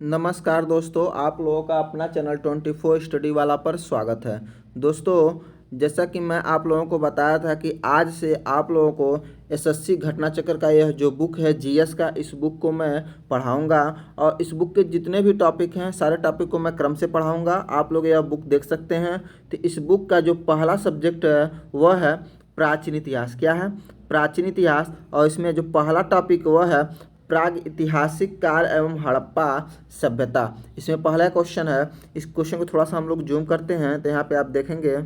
नमस्कार दोस्तों, आप लोगों का अपना चैनल 24 स्टडी वाला पर स्वागत है। दोस्तों, जैसा कि मैं आप लोगों को बताया था कि आज से आप लोगों को एसएससी घटना चक्र का यह जो बुक है जीएस का, इस बुक को मैं पढ़ाऊंगा और इस बुक के जितने भी टॉपिक हैं सारे टॉपिक को मैं क्रम से पढ़ाऊंगा। आप लोग यह बुक देख सकते हैं। तो इस बुक का जो पहला सब्जेक्ट है वह है प्राचीन इतिहास। क्या है? प्राचीन इतिहास। और इसमें जो पहला टॉपिक वह है प्राग ऐतिहासिक काल एवं हड़प्पा सभ्यता। इसमें पहला क्वेश्चन है। इस क्वेश्चन को थोड़ा सा हम लोग जूम करते हैं तो यहाँ पे आप देखेंगे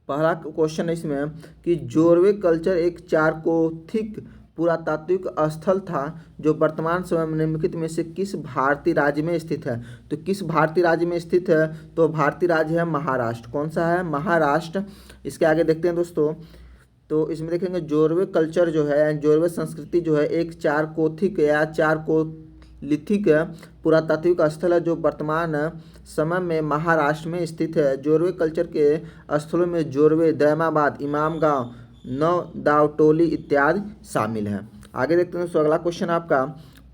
पहला क्वेश्चन है इसमें कि जोरवे कल्चर एक चारकोथिक पुरातात्विक स्थल था जो वर्तमान समय में निम्नलिखित में से किस भारतीय राज्य में स्थित है। तो किस भारतीय राज्य में स्थित है? तो भारतीय राज्य है महाराष्ट्र। कौन सा है? महाराष्ट्र। इसके आगे देखते हैं दोस्तों। तो इसमें देखेंगे जोरवे कल्चर जो है, जोरवे संस्कृति जो है एक चारकोथिक या चारकोलिथिक पुरातात्विक स्थल है जो वर्तमान समय में महाराष्ट्र में स्थित है। जोरवे कल्चर के स्थलों में जोरवे, दैमाबाद, इमाम गांव, नव दावटोली इत्यादि शामिल हैं। आगे देखते हैं दोस्तों, अगला क्वेश्चन आपका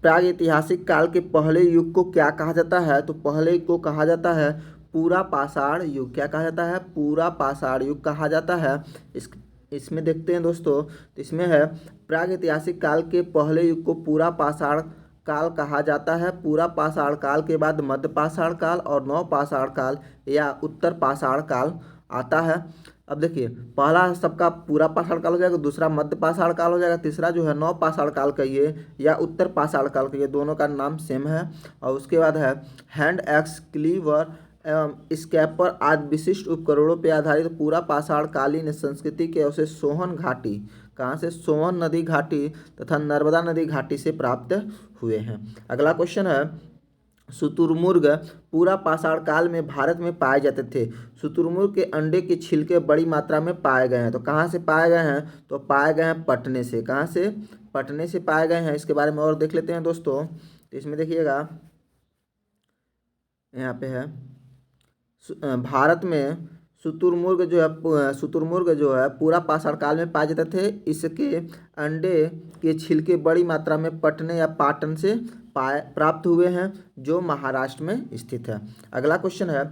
प्राग ऐतिहासिक काल के पहले युग को क्या कहा जाता है? तो पहले युग को कहा जाता है पूरा पाषाण युग। क्या कहा जाता है? पूरा पाषाण युग कहा जाता है। इसमें देखते हैं दोस्तों, तो इसमें है प्राग ऐतिहासिक काल के पहले युग को पूरा पाषाण काल कहा जाता है। पूरा पाषाण काल के बाद मध्य पाषाण काल और नव पाषाण काल या उत्तर पाषाण काल आता है। अब देखिए, पहला सबका पूरा पाषाण काल हो जाएगा, दूसरा मध्य पाषाण काल हो जाएगा, तीसरा जो है नव पाषाण काल कहिए या उत्तर पाषाण काल कहिए, दोनों का नाम सेम है। और उसके बाद है हैंड एक्स, क्लीवर एवं स्कैपर आदि विशिष्ट उपकरणों पर आधारित पूरा पाषाण कालीन संस्कृति के अवशेष सोहन घाटी, कहाँ से? सोहन नदी घाटी तथा नर्मदा नदी घाटी से प्राप्त हुए हैं। अगला क्वेश्चन है शुतुरमुर्ग पूरा पाषाण काल में भारत में पाए जाते थे। शुतुरमुर्ग के अंडे के छिलके बड़ी मात्रा में पाए गए हैं। तो कहाँ से पाए गए हैं? तो पाए गए हैं पटने से। कहाँ से? पटने से पाए गए हैं। इसके बारे में और देख लेते हैं दोस्तों। तो इसमें देखिएगा, यहाँ पे है भारत में शुतुरमुर्ग जो है पूरा पाषाण काल में पाए जाते थे। इसके अंडे के छिलके बड़ी मात्रा में पटने या पाटन से प्राप्त हुए हैं जो महाराष्ट्र में स्थित है। अगला क्वेश्चन है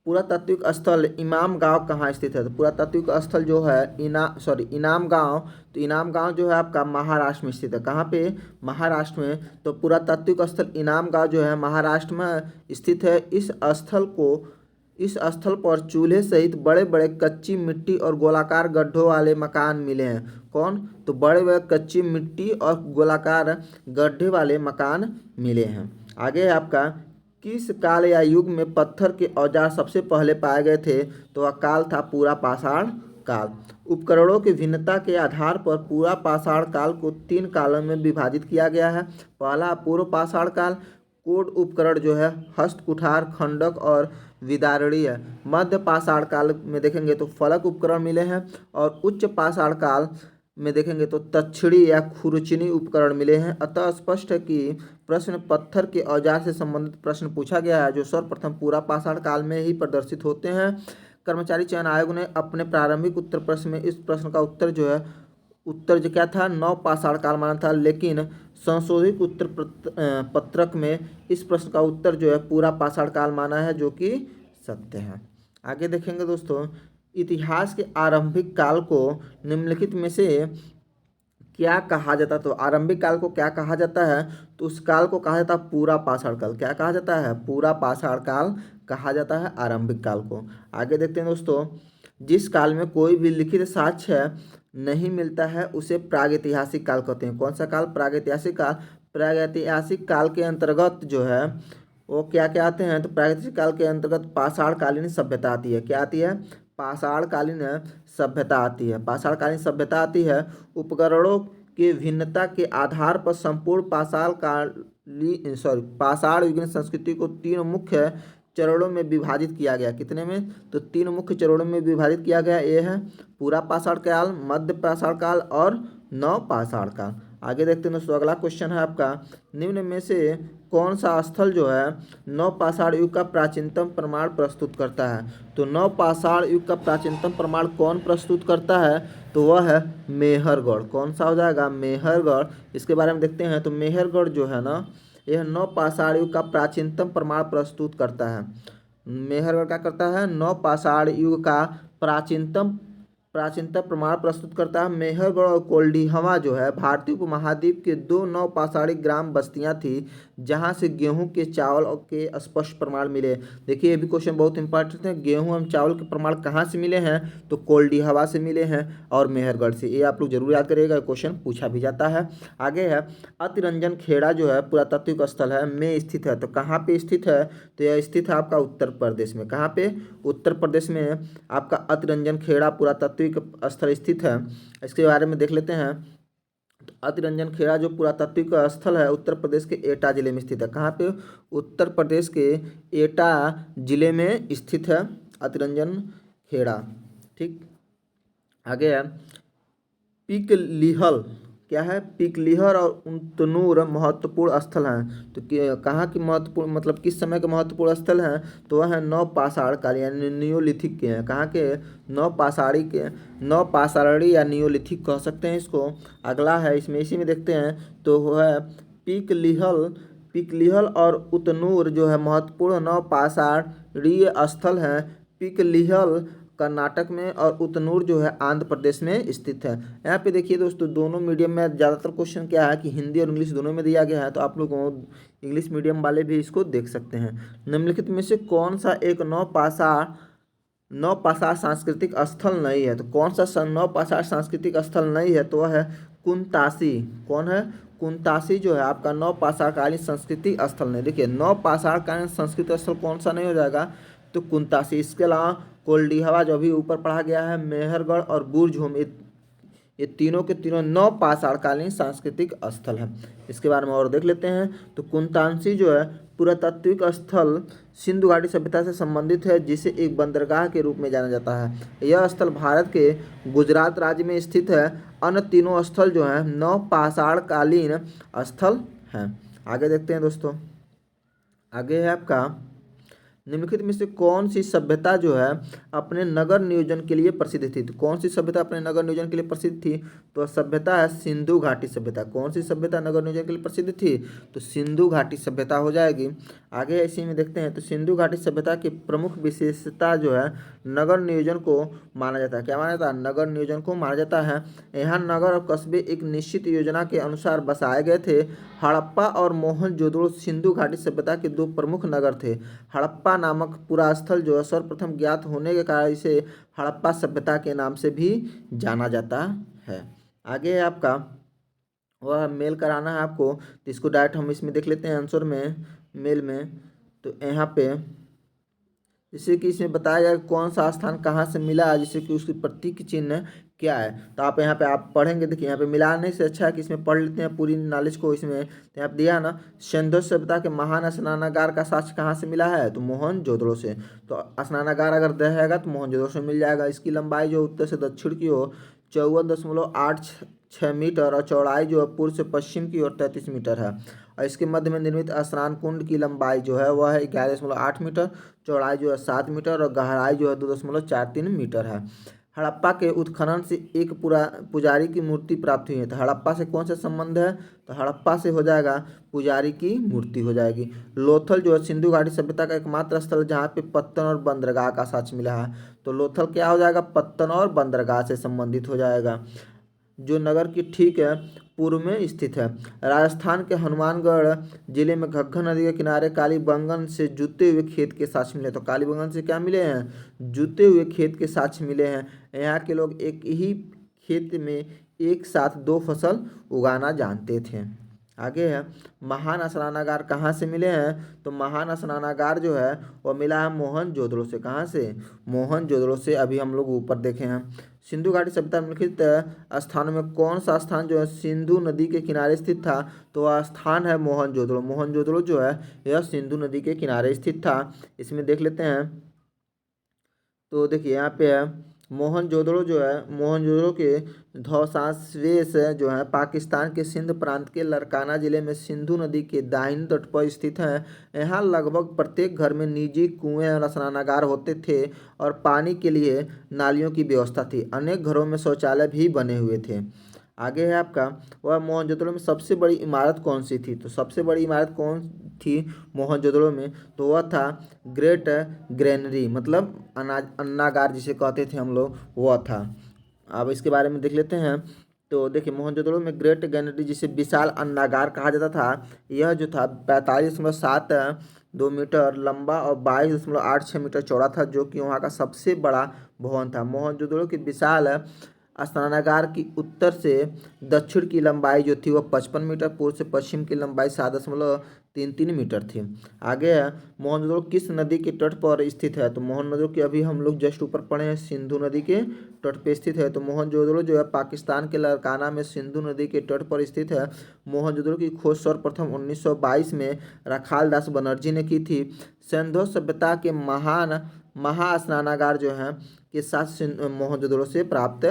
पुरातात्विक स्थल इमाम गांव कहाँ स्थित है? तो पुरातात्विक स्थल जो है इनाम गांव। तो इनाम गांव जो है आपका महाराष्ट्र में स्थित है। कहाँ पे? महाराष्ट्र में। तो पुरातात्विक स्थल इनाम गांव जो है महाराष्ट्र में स्थित है। इस स्थल पर चूल्हे सहित बड़े बड़े कच्ची मिट्टी और गोलाकार गड्ढों वाले मकान मिले हैं। कौन? तो बड़े बड़े कच्ची मिट्टी और गोलाकार गड्ढे वाले मकान मिले हैं। आगे है आपका किस काल या युग में पत्थर के औजार सबसे पहले पाए गए थे? तो वह काल था पूरा पाषाण काल। उपकरणों की भिन्नता के आधार पर पूरा पाषाण काल को 3 कालों में विभाजित किया गया है। पहला पूर्व पाषाण काल, कोड उपकरण जो है हस्त, कुठार, खंडक और विदारणी है। मध्य पाषाण काल में देखेंगे तो फलक उपकरण मिले हैं और उच्च पाषाण काल में देखेंगे तो तक्षणी या खुरचनी उपकरण मिले हैं। अतः स्पष्ट है कि प्रश्न पत्थर के औजार से संबंधित प्रश्न पूछा गया है जो सर्वप्रथम पूरा पाषाण काल में ही प्रदर्शित होते हैं। कर्मचारी चयन आयोग ने अपने प्रारंभिक उत्तर प्रश्न में इस प्रश्न का उत्तर जो क्या था? नव पाषाण काल माना था, लेकिन संशोधित उत्तर पत्रक में इस प्रश्न का उत्तर जो है पूरा पाषाण काल माना है, जो कि सत्य है। आगे देखेंगे दोस्तों, इतिहास के आरंभिक काल को निम्नलिखित में से क्या कहा जाता? तो आरंभिक काल को क्या कहा जाता है? तो उस काल को कहा जाता है पूरा पाषाण काल। क्या कहा जाता है? पूरा पाषाण काल कहा जाता है आरंभिक काल को। आगे देखते हैं दोस्तों, जिस काल में कोई भी लिखित साक्ष्य नहीं मिलता है उसे प्रागैतिहासिक काल कहते हैं। कौन सा काल? प्रागैतिहासिक काल। प्रागैतिहासिक काल के अंतर्गत जो है वो क्या क्या आते हैं? तो प्रागैतिहासिक काल के अंतर्गत पाषाणकालीन सभ्यता आती है। क्या आती है? पाषाणकालीन सभ्यता आती है। पाषाणकालीन सभ्यता आती है। उपकरणों के भिन्नता के आधार पर संपूर्ण पाषाण युगीन संस्कृति को 3 मुख्य चरणों में विभाजित किया गया। कितने में? तो 3 मुख्य चरणों में विभाजित किया गया। ये है पूरा पाषाण काल, मध्य पाषाण काल और नव पाषाण काल। आगे देखते हैं दोस्तों, अगला क्वेश्चन है आपका निम्न में से कौन सा स्थल जो है नव पाषाण युग का प्राचीनतम प्रमाण प्रस्तुत करता है? तो नव पाषाण युग का प्राचीनतम प्रमाण कौन प्रस्तुत करता है? तो वह है मेहरगढ़। कौन सा हो जाएगा? मेहरगढ़। इसके बारे में देखते हैं तो मेहरगढ़ जो है ना, यह नवपाषाण युग का प्राचीनतम प्रमाण प्रस्तुत करता है। मेहरगढ़ क्या करता है? नवपाषाण युग का प्राचीनतम प्रमाण प्रस्तुत करता है। मेहरगढ़ और कोल्डिहवा जो है भारतीय उपमहाद्वीप के दो नवपाषाणी ग्राम बस्तियां थी जहां से गेहूं के चावल के स्पष्ट प्रमाण मिले। देखिए ये भी क्वेश्चन बहुत इंपॉर्टेंट है। गेहूं एवं चावल के प्रमाण कहाँ से मिले हैं? तो कोल्डिहवा से मिले हैं और मेहरगढ़ से। ये आप लोग जरूर याद करिएगा, क्वेश्चन पूछा भी जाता है। आगे है अतिरंजन खेड़ा जो है पुरातात्विक स्थल है में स्थित है। तो कहाँ पे स्थित है? तो यह स्थित है आपका उत्तर प्रदेश में। कहाँ पे? उत्तर प्रदेश में आपका अतिरंजन खेड़ा पुरातात्विक स्थल स्थित है। इसके बारे में देख लेते हैं। तो अतिरंजन खेड़ा जो पुरातात्विक स्थल है उत्तर प्रदेश के एटा जिले में स्थित है। कहाँ पे? उत्तर प्रदेश के एटा जिले में स्थित है अतिरंजन खेड़ा। ठीक, आगे है पिकलिहल। क्या है? पिकलिहर और उतनूर महत्वपूर्ण स्थल हैं। तो कहाँ की महत्वपूर्ण मतलब किस समय के महत्वपूर्ण स्थल हैं? तो वह है नवपाषाण काल यानी नियोलिथिक के हैं। कहाँ के? नवपाषाणी या नियोलिथिक कह सकते हैं इसको। अगला है इसमें, इसी में देखते हैं तो वह है पिकलिहल और उतनूर जो है महत्वपूर्ण नवपाषाणीय स्थल हैं। पिकलिहल कर्नाटक में और उतनूर जो है आंध्र प्रदेश में स्थित है। यहाँ पे देखिए दोस्तों, दोनों मीडियम में ज़्यादातर क्वेश्चन क्या है कि हिंदी और इंग्लिश दोनों में दिया गया है, तो आप लोग इंग्लिश मीडियम वाले भी इसको देख सकते हैं। निम्नलिखित में से कौन सा एक नवपाषाण सांस्कृतिक स्थल नहीं है? तो कौन सा नवपाषाण सांस्कृतिक स्थल नहीं है? तो वह है कुंतासी। कौन है? कुंतासी जो है आपका नवपाषाणकालीन सांस्कृतिक स्थल नहीं। देखिए नवपाषाणकालीन सांस्कृतिक स्थल कौन सा नहीं हो जाएगा? तो कुंतासी। इसके अलावा कोल्डिहवा जो अभी ऊपर पढ़ा गया है, मेहरगढ़ और बुरझूम, ये तीनों के तीनों नवपाषाणकालीन सांस्कृतिक स्थल हैं। इसके बारे में और देख लेते हैं। तो कुंतासी जो है पुरातात्विक स्थल सिंधु घाटी सभ्यता से संबंधित है जिसे एक बंदरगाह के रूप में जाना जाता है। यह स्थल भारत के गुजरात राज्य में स्थित है। अन्य तीनों स्थल जो हैं नवपाषाणकालीन स्थल हैं। आगे देखते हैं दोस्तों। आगे है आपका निम्नलिखित में से कौन सी सभ्यता जो है अपने नगर नियोजन के लिए प्रसिद्ध थी? तो कौन सी सभ्यता अपने नगर नियोजन के लिए प्रसिद्ध थी? तो सभ्यता है सिंधु घाटी सभ्यता। कौन सी सभ्यता नगर नियोजन के लिए प्रसिद्ध थी? तो सिंधु घाटी सभ्यता हो जाएगी। आगे इसी में देखते हैं। तो सिंधु घाटी सभ्यता की प्रमुख विशेषता जो है नगर नियोजन को माना जाता है। क्या माना जाता है? नगर नियोजन को माना जाता है। यहाँ नगर और कस्बे एक निश्चित योजना के अनुसार बसाए गए थे। हड़प्पा और मोहनजोदड़ो सिंधु घाटी सभ्यता के दो प्रमुख नगर थे। हड़प्पा नामक पूरा स्थल जो है सर्वप्रथम ज्ञात होने के कारण इसे हड़प्पा सभ्यता के नाम से भी जाना जाता है। आगे है आपका वह मेल कराना है आपको, तो इसको डायरेक्ट हम इसमें देख लेते हैं आंसर में, मेल में। तो यहाँ पे जैसे कि इसमें बताया गया कौन सा स्थान कहाँ से मिला है, जैसे कि उसकी प्रतीक चिन्ह क्या है। तो आप यहाँ पे आप पढ़ेंगे। देखिए यहाँ पे मिलाने से अच्छा है कि इसमें पढ़ लेते हैं पूरी नॉलेज को। इसमें तो यहाँ पे दिया ना, सिंधु सभ्यता के महान स्नानागार का साक्ष्य कहाँ से मिला है? तो मोहनजोदड़ो से। तो स्नानागार अगर रहेगा तो मोहनजोदड़ो से मिल जाएगा। इसकी लंबाई जो उत्तर से दक्षिण की ओर 54.86 मीटर और चौड़ाई जो है पूर्व से पश्चिम की ओर 33 मीटर है। और इसके मध्य में निर्मित स्नान कुंड की लंबाई जो है वह है 11.8 मीटर, चौड़ाई जो है 7 मीटर और गहराई जो है 2.43 मीटर है। हड़प्पा के उत्खनन से एक पुजारी की मूर्ति प्राप्त हुई है। तो हड़प्पा से कौन सा संबंध है? तो हड़प्पा से हो जाएगा पुजारी की मूर्ति हो जाएगी। लोथल जो है सिंधु घाटी सभ्यता का एकमात्र स्थल जहाँ पे पत्तन और बंदरगाह का साक्ष्य मिला है। तो लोथल क्या हो जाएगा? पत्तन और बंदरगाह से संबंधित हो जाएगा, जो नगर की ठीक है पूर्व में स्थित है। राजस्थान के हनुमानगढ़ जिले में घग्गर नदी के किनारे कालीबंगन से जुते हुए खेत के साक्ष्य मिले। तो कालीबंगन से क्या मिले हैं? जुते हुए खेत के साक्ष्य मिले हैं। यहाँ के लोग एक ही खेत में एक साथ दो फसल उगाना जानते थे। आगे है महान स्नानागार कहाँ से मिले हैं? तो महान स्नानागार जो है वह मिला है मोहनजोदड़ो से। कहाँ से? मोहनजोदड़ो से। अभी हम लोग ऊपर देखे हैं। सिंधु घाटी सभ्यता निम्नलिखित स्थानों में कौन सा स्थान जो है सिंधु नदी के किनारे स्थित था? तो वह स्थान है मोहनजोदड़ो। मोहनजोदड़ो जो है यह सिंधु नदी के किनारे स्थित था। इसमें देख लेते हैं। तो देखिए यहाँ पे है मोहनजोदड़ो जो है, मोहनजोदड़ो के धौसांवेश जो है पाकिस्तान के सिंध प्रांत के लरकाना जिले में सिंधु नदी के दाहिने तट पर स्थित है। यहाँ लगभग प्रत्येक घर में निजी कुएं और स्नानागार होते थे और पानी के लिए नालियों की व्यवस्था थी। अनेक घरों में शौचालय भी बने हुए थे। आगे है आपका, वह मोहनजोदड़ो में सबसे बड़ी इमारत कौन सी थी? तो सबसे बड़ी इमारत कौन थी मोहनजोदड़ो में? तो वह था ग्रेट ग्रेनरी, मतलब अनाज अन्नागार जिसे कहते थे हम लोग, वह था। अब इसके बारे में देख लेते हैं। तो देखिए, मोहनजोदड़ो में ग्रेट ग्रेनरी जिसे विशाल अन्नागार कहा जाता था, यह जो था 45.72 मीटर लंबा और 22.86 मीटर चौड़ा था, जो कि वहाँ का सबसे बड़ा भवन था। मोहनजोदड़ो की विशाल स्नानागार की उत्तर से दक्षिण की लंबाई जो थी वह 55 मीटर, पूर्व से पश्चिम की लंबाई 7.33 मीटर थी। आगे है, मोहनजोदड़ो किस नदी के तट पर स्थित है? तो मोहनजोदड़ो की अभी हम लोग जस्ट ऊपर पढ़े हैं, सिंधु नदी के तट पे स्थित है। तो मोहनजोदड़ो जो है पाकिस्तान के लड़काना में सिंधु नदी के तट पर स्थित है। मोहनजोदड़ो की खोज सर्वप्रथम 1922 में रखाल दास बनर्जी ने की थी। सिंधु सभ्यता के महान महास्नानागार जो हैं के साथ मोहनजोदड़ो से प्राप्त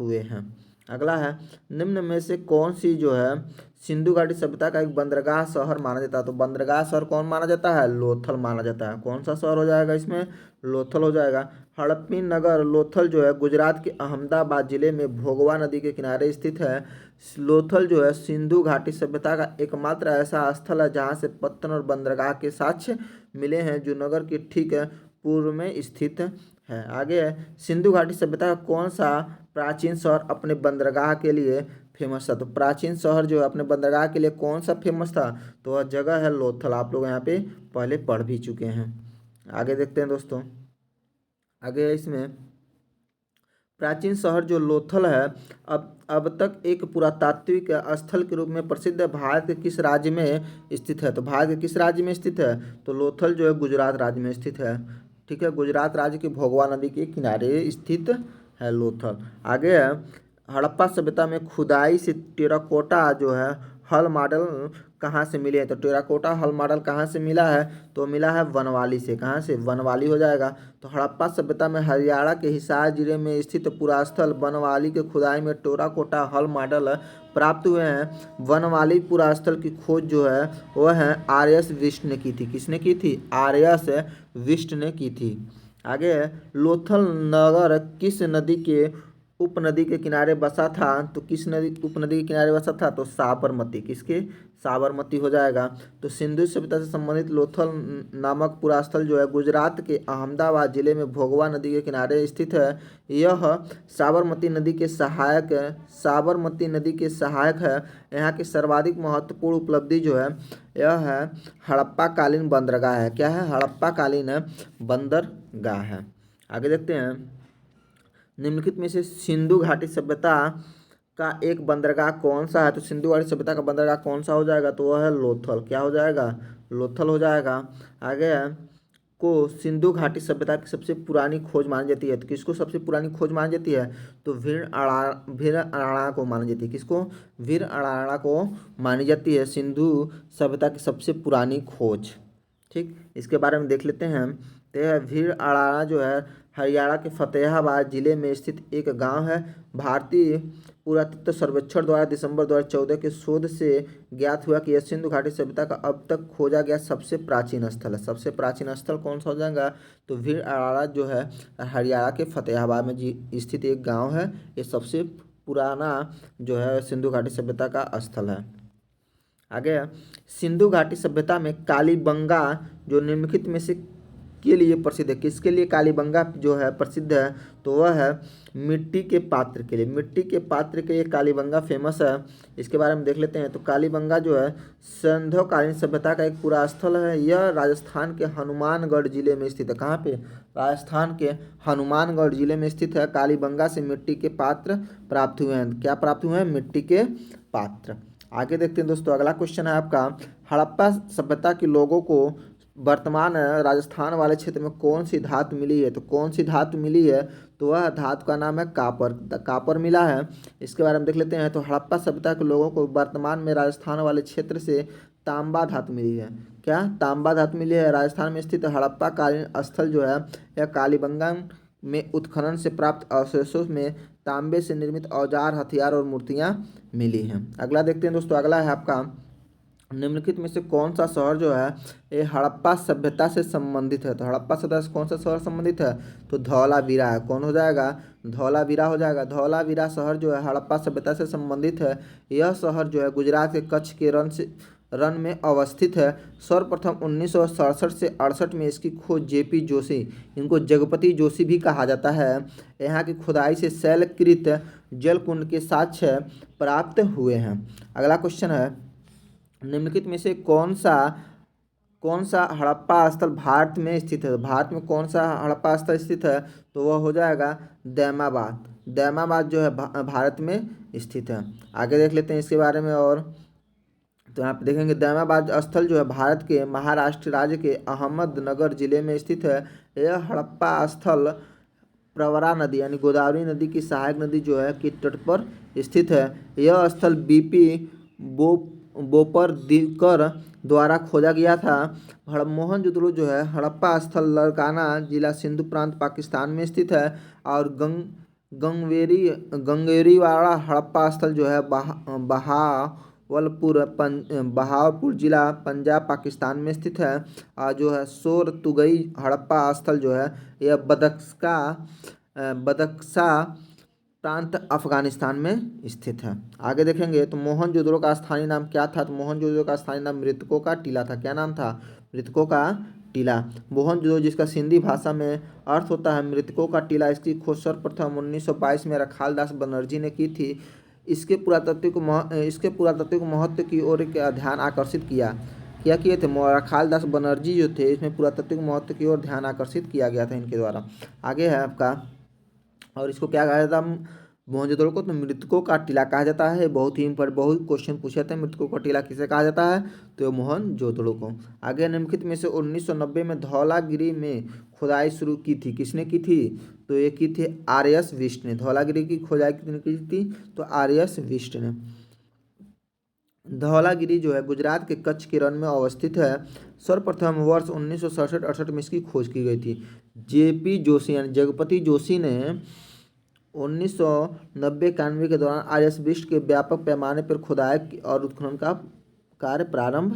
हुए हैं। अगला है, निम्न में से कौन सी जो है सिंधु घाटी सभ्यता का एक बंदरगाह शहर माना जाता है? तो बंदरगाह शहर कौन माना जाता है? लोथल माना जाता है। कौन सा शहर हो जाएगा इसमें? लोथल हो जाएगा। हड़प्पी नगर लोथल जो है गुजरात के अहमदाबाद जिले में भोगवा नदी के किनारे स्थित है। लोथल जो है सिंधु घाटी सभ्यता का एकमात्र ऐसा स्थल है जहाँ से पत्तन और बंदरगाह के साक्ष्य मिले हैं, जो नगर के ठीक पूर्व में स्थित है। आगे है, सिंधु घाटी सभ्यता का कौन सा प्राचीन शहर अपने बंदरगाह के लिए फेमस था? तो प्राचीन शहर जो है अपने बंदरगाह के लिए कौन सा फेमस था? तो वह जगह है लोथल। आप लोग यहाँ पे पहले पढ़ भी चुके हैं। आगे देखते हैं दोस्तों। आगे इसमें प्राचीन शहर जो लोथल है अब तक एक पुरातात्विक स्थल के रूप में प्रसिद्ध है। भारत के किस राज्य में स्थित है? तो भारत के किस राज्य में स्थित है? तो लोथल जो है गुजरात राज्य में स्थित है। ठीक है, गुजरात राज्य की भोगवा नदी के किनारे स्थित है लोथल। आगे है, हड़प्पा सभ्यता में खुदाई से टेराकोटा जो है हल मॉडल कहाँ से मिले हैं? तो टेराकोटा हल मॉडल कहाँ से मिला है? तो मिला है वनवाली से। कहाँ से? वनवाली हो जाएगा। तो हड़प्पा सभ्यता में हरियाणा के हिसार जिले में स्थित पुरास्थल वनवाली के खुदाई में टेराकोटा हल मॉडल प्राप्त हुए हैं। वनवाली पुरास्थल की खोज जो है वह है आर.एस. विष्ट ने की थी। किसने की थी? आर.एस. विष्ट ने की थी। आगे है, लोथल नगर किस नदी के उपनदी के किनारे बसा था? तो किस नदी उपनदी के किनारे बसा था? तो साबरमती। किसके? साबरमती हो जाएगा। तो सिंधु सभ्यता से संबंधित लोथल नामक पुरास्थल जो है गुजरात के अहमदाबाद जिले में भोगवा नदी के किनारे स्थित है। यह साबरमती नदी के सहायक है। यहाँ की सर्वाधिक महत्वपूर्ण उपलब्धि जो है यह है हड़प्पा कालीन बंदरगाह है। क्या है? हड़प्पा कालीन बंदरगाह है। आगे देखते हैं, निम्नलिखित में से सिंधु घाटी सभ्यता का एक बंदरगाह कौन सा है? तो सिंधु घाटी सभ्यता का बंदरगाह कौन सा हो जाएगा? तो वह है लोथल। क्या हो जाएगा? लोथल हो जाएगा। आगे है, को सिंधु घाटी सभ्यता की सबसे पुरानी खोज मानी जाती है। तो किसको सबसे पुरानी खोज मानी जाती है? तो भीड़ अराणा को मानी जाती है। किसको? भीड़ अराणा को मानी जाती है सिंधु सभ्यता की सबसे पुरानी खोज। ठीक, इसके बारे में देख लेते हैं। तो यह भीड़ अराणा जो है हरियाणा के फतेहाबाद जिले में स्थित एक गांव है। भारतीय पुरातत्व सर्वेक्षण द्वारा दिसंबर 2014 के शोध से ज्ञात हुआ कि यह सिंधु घाटी सभ्यता का अब तक खोजा गया सबसे प्राचीन स्थल है। सबसे प्राचीन स्थल कौन सा हो जाएगा? तो भीड़ अराणा जो है हरियाणा के फतेहाबाद में स्थित एक गाँव है। ये सबसे पुराना जो है सिंधु घाटी सभ्यता का स्थल है। आगे, सिंधु घाटी सभ्यता में कालीबंगा जो निम्नलिखित में से के लिए प्रसिद्ध है। किसके लिए कालीबंगा जो है प्रसिद्ध है? तो वह है मिट्टी के पात्र के लिए। मिट्टी के पात्र के लिए कालीबंगा फेमस है। इसके बारे में देख लेते हैं। तो कालीबंगा जो है सिंधुकालीन सभ्यता का एक पूरा स्थल है। यह राजस्थान के हनुमानगढ़ जिले में स्थित है। कहाँ पे? राजस्थान के हनुमानगढ़ जिले में स्थित है। कालीबंगा से मिट्टी के पात्र प्राप्त हुए हैं। क्या प्राप्त हुए हैं? मिट्टी के पात्र। आगे देखते हैं दोस्तों, अगला क्वेश्चन है आपका, हड़प्पा सभ्यता के लोगों को वर्तमान राजस्थान वाले क्षेत्र में कौन सी धातु मिली है? तो कौन सी धातु मिली है? तो वह धातु का नाम है कापर। कापर मिला है। इसके बारे में देख लेते हैं। तो हड़प्पा सभ्यता के लोगों को वर्तमान में राजस्थान वाले क्षेत्र से तांबा धातु मिली है। क्या? तांबा धातु मिली है। राजस्थान में स्थित हड़प्पा कालीन स्थल जो है यह कालीबंगा में उत्खनन से प्राप्त अवशेषों में तांबे से निर्मित औजार, हथियार और मूर्तियाँ मिली हैं। अगला देखते हैं दोस्तों। अगला है आपका, निम्नलिखित में से कौन सा शहर जो है ये हड़प्पा सभ्यता से संबंधित है? तो हड़प्पा सभ्यता से कौन सा शहर संबंधित है? तो धौलावीरा है। कौन हो जाएगा? धौलावीरा हो जाएगा। धौलावीरा शहर जो है हड़प्पा सभ्यता से संबंधित है। यह शहर जो है गुजरात के कच्छ के रन में अवस्थित है। सर्वप्रथम 1967 से 68 में इसकी खोज जेपी जोशी, इनको जगपति जोशी भी कहा जाता है, यहाँ की खुदाई से शैलकृत जलकुंड के साक्ष्य प्राप्त हुए हैं। अगला क्वेश्चन है, निम्नलिखित में से कौन सा हड़प्पा स्थल भारत में स्थित है? भारत में कौन सा हड़प्पा स्थल स्थित है? तो वह हो जाएगा दैमाबाद। दैमाबाद जो है भारत में स्थित है। आगे देख लेते हैं इसके बारे में। और तो यहाँ पे देखेंगे दैमाबाद स्थल जो है भारत के महाराष्ट्र राज्य के अहमदनगर जिले में स्थित है। यह हड़प्पा स्थल प्रवरा नदी यानी गोदावरी नदी की सहायक नदी जो है के तट पर स्थित है। यह स्थल बीपी बोपरदीकर द्वारा खोजा गया था। मोहनजोदड़ो जो है हड़प्पा स्थल लड़काना जिला सिंधु प्रांत पाकिस्तान में स्थित है। और गंगेरीवाड़ा हड़प्पा स्थल जो है बहावलपुर जिला पंजाब पाकिस्तान में स्थित है। और जो है सोरतुगई हड़प्पा स्थल जो है यह बदख्शा प्रांत अफगानिस्तान में स्थित है। आगे देखेंगे तो मोहनजोदड़ो का स्थानीय नाम क्या था? तो मोहनजोदड़ो का स्थानीय नाम मृतकों का टीला था। क्या नाम था? मृतकों का टीला। मोहनजोदड़ो जिसका सिंधी भाषा में अर्थ होता है मृतकों का टीला, इसकी खोज सर्वप्रथम 1922 में रखालदास बनर्जी ने की थी। इसके पुरातात्विक महत्व की ओर ध्यान आकर्षित किए थे रखालदास बनर्जी जो थे। इसमें पुरातात्विक महत्व की ओर ध्यान आकर्षित किया गया था इनके द्वारा। आगे है आपका, और इसको क्या कहा जाता है? मोहनजोदड़ो को तो मृतकों का टीला कहा जाता है। बहुत क्वेश्चन पूछे थे, मृतकों का टीला किसे कहा जाता है? तो मोहनजोदड़ो को। आगे निम्नलिखित में से 1990 में धौलागिरी में खुदाई शुरू की थी। किसने की थी? तो ये की थी आर.एस. विष्ट ने। धौलागिरी की खुदाई किसने की थी? तो आर.एस. विष्ट ने। धौलागिरी जो है गुजरात के कच्छ के रण में अवस्थित है। सर्वप्रथम वर्ष 1967-68 में इसकी खोज की गई थी। जेपी जोशी यानी जगपति जोशी ने 1990-91 के दौरान आर.एस. विष्ट के व्यापक पैमाने पर खुदाई और उत्खनन का कार्य प्रारंभ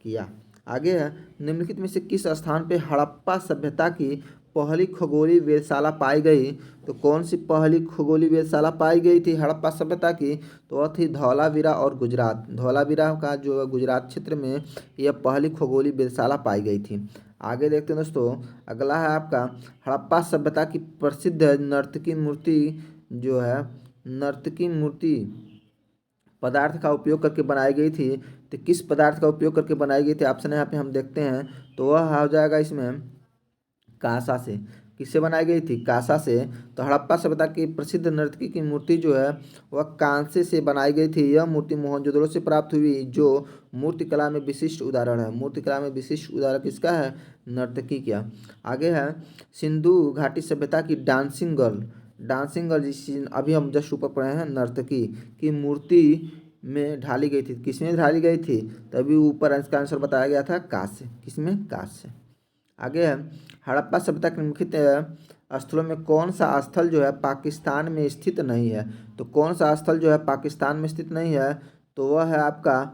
किया। आगे है, निम्नलिखित में से किस स्थान पर हड़प्पा सभ्यता की पहली खगोलीय वेधशाला पाई गई? तो कौन सी पहली खगोलीय वेधशाला पाई गई थी हड़प्पा सभ्यता की? तो वह थी धौलावीरा और गुजरात। धौलावीरा का जो गुजरात क्षेत्र में यह पहली खगोलीय वेधशाला पाई गई थी। आगे देखते हैं दोस्तों, अगला है आपका हड़प्पा सभ्यता की प्रसिद्ध नर्तकी मूर्ति जो है नर्तकी मूर्ति पदार्थ का उपयोग करके बनाई गई थी। तो किस पदार्थ का उपयोग करके बनाई गई थी? ऑप्शन यहाँ पे हम देखते हैं तो वह हो जाएगा इसमें कांसा से। किससे बनाई गई थी? कांसा से। तो हड़प्पा सभ्यता की प्रसिद्ध नर्तकी की मूर्ति जो है वह कांसे से बनाई गई थी। यह मूर्ति मोहनजोदड़ो से प्राप्त हुई जो मूर्तिकला में विशिष्ट उदाहरण है। मूर्तिकला में विशिष्ट उदाहरण किसका है? नर्तकी का। आगे है सिंधु घाटी सभ्यता की डांसिंग गर्ल जिस अभी हम जस्ट ऊपर पढ़े हैं नर्तकी की मूर्ति में ढाली गई थी। किसमें ढाली गई थी? तभी ऊपर इसका आंसर बताया गया था कांसे। किसमें? कांसे। आगे है हड़प्पा सभ्यता के मुख्य स्थलों में कौन सा स्थल जो है पाकिस्तान में स्थित नहीं है? तो कौन सा स्थल जो है पाकिस्तान में स्थित नहीं है? तो वह है आपका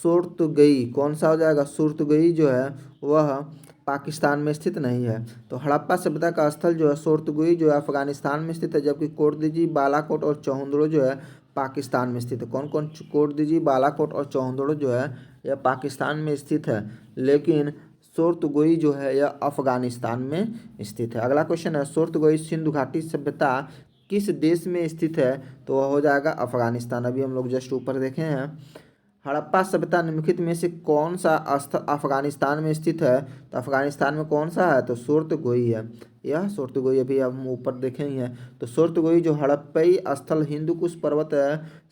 सोरतुगई। कौन सा हो जाएगा? सोरतुगई जो है वह पाकिस्तान में स्थित नहीं है। तो हड़प्पा सभ्यता का स्थल जो है सोरतुगई जो है अफगानिस्तान में स्थित है। जबकि कोटदीजी, बालाकोट और चौहंदड़ो जो है पाकिस्तान में स्थित है। कौन कौन? कोटदीजी, बालाकोट और चौहंदड़ो जो है यह पाकिस्तान में स्थित है, लेकिन सोरतुगई जो है यह अफगानिस्तान में स्थित है। अगला क्वेश्चन है, सोरतुगई सिंधु घाटी सभ्यता किस देश में स्थित है? तो वह हो जाएगा अफगानिस्तान। अभी हम लोग जस्ट ऊपर देखे हैं। हड़प्पा सभ्यता निम्नलिखित में से कौन सा स्थल अफगानिस्तान में स्थित है? तो अफगानिस्तान में कौन सा है? तो सोरतुगई है। यह सोरतुगई अभी हम ऊपर देखे ही हैं। तो सोरतुगई जो हड़प्पई स्थल हिंदुकुश पर्वत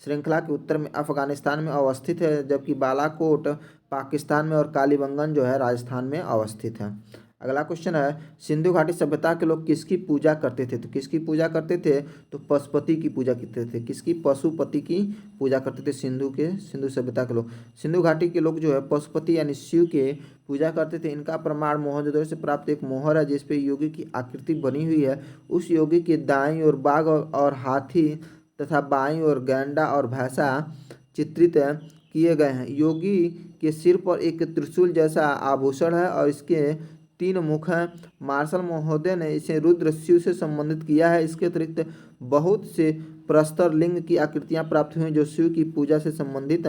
श्रृंखला के उत्तर में अफगानिस्तान में अवस्थित है, जबकि बालाकोट पाकिस्तान में और कालीबंगन जो है राजस्थान में अवस्थित है। अगला क्वेश्चन है, सिंधु घाटी सभ्यता के लोग किसकी पूजा करते थे? तो किसकी पूजा करते थे? तो पशुपति की पूजा करते थे। किसकी? पशुपति की पूजा करते थे सिंधु सभ्यता के लोग। सिंधु घाटी के लोग जो है पशुपति यानी शिव के पूजा करते थे। इनका प्रमाण मोहनजोदड़ो से प्राप्त एक मोहर है जिसपे योगी की आकृति बनी हुई है। उस योगी के दाईं ओर बाघ और हाथी तथा बाईं ओर गैंडा और भैंसा चित्रित किए गए हैं। योगी के सिर पर एक त्रिशूल जैसा आभूषण है और इसके तीन मुख हैं। मार्शल महोदय ने इसे रुद्र शिव से संबंधित किया है। इसके अतिरिक्त बहुत से प्रस्तर लिंग की आकृतियां प्राप्त हुई जो शिव की पूजा से संबंधित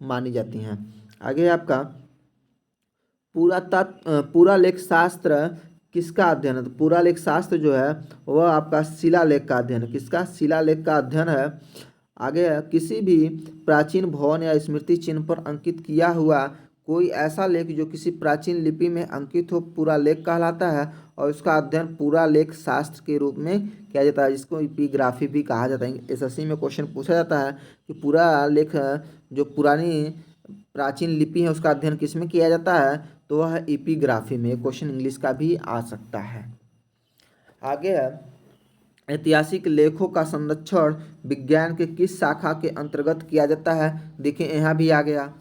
मानी जाती हैं। आगे आपका पुरालेख शास्त्र किसका अध्ययन है? तो पुरालेख शास्त्र जो है वह आपका शिलालेख का अध्ययन है। किसका? शिलालेख का अध्ययन है। आगे है, किसी भी प्राचीन भवन या स्मृति चिन्ह पर अंकित किया हुआ कोई ऐसा लेख जो किसी प्राचीन लिपि में अंकित हो पुरालेख कहलाता है और उसका अध्ययन पुरालेख शास्त्र के रूप में किया जाता है, जिसको एपिग्राफी भी कहा जाता है। एसएससी में क्वेश्चन पूछा जाता है कि पुरालेख जो पुरानी प्राचीन लिपि है उसका अध्ययन किस में किया जाता है, तो वह एपिग्राफी में। क्वेश्चन इंग्लिश का भी आ सकता है। आगे है, ऐतिहासिक लेखों का संरक्षण विज्ञान के किस शाखा के अंतर्गत किया जाता है? देखिए यहाँ भी आ गया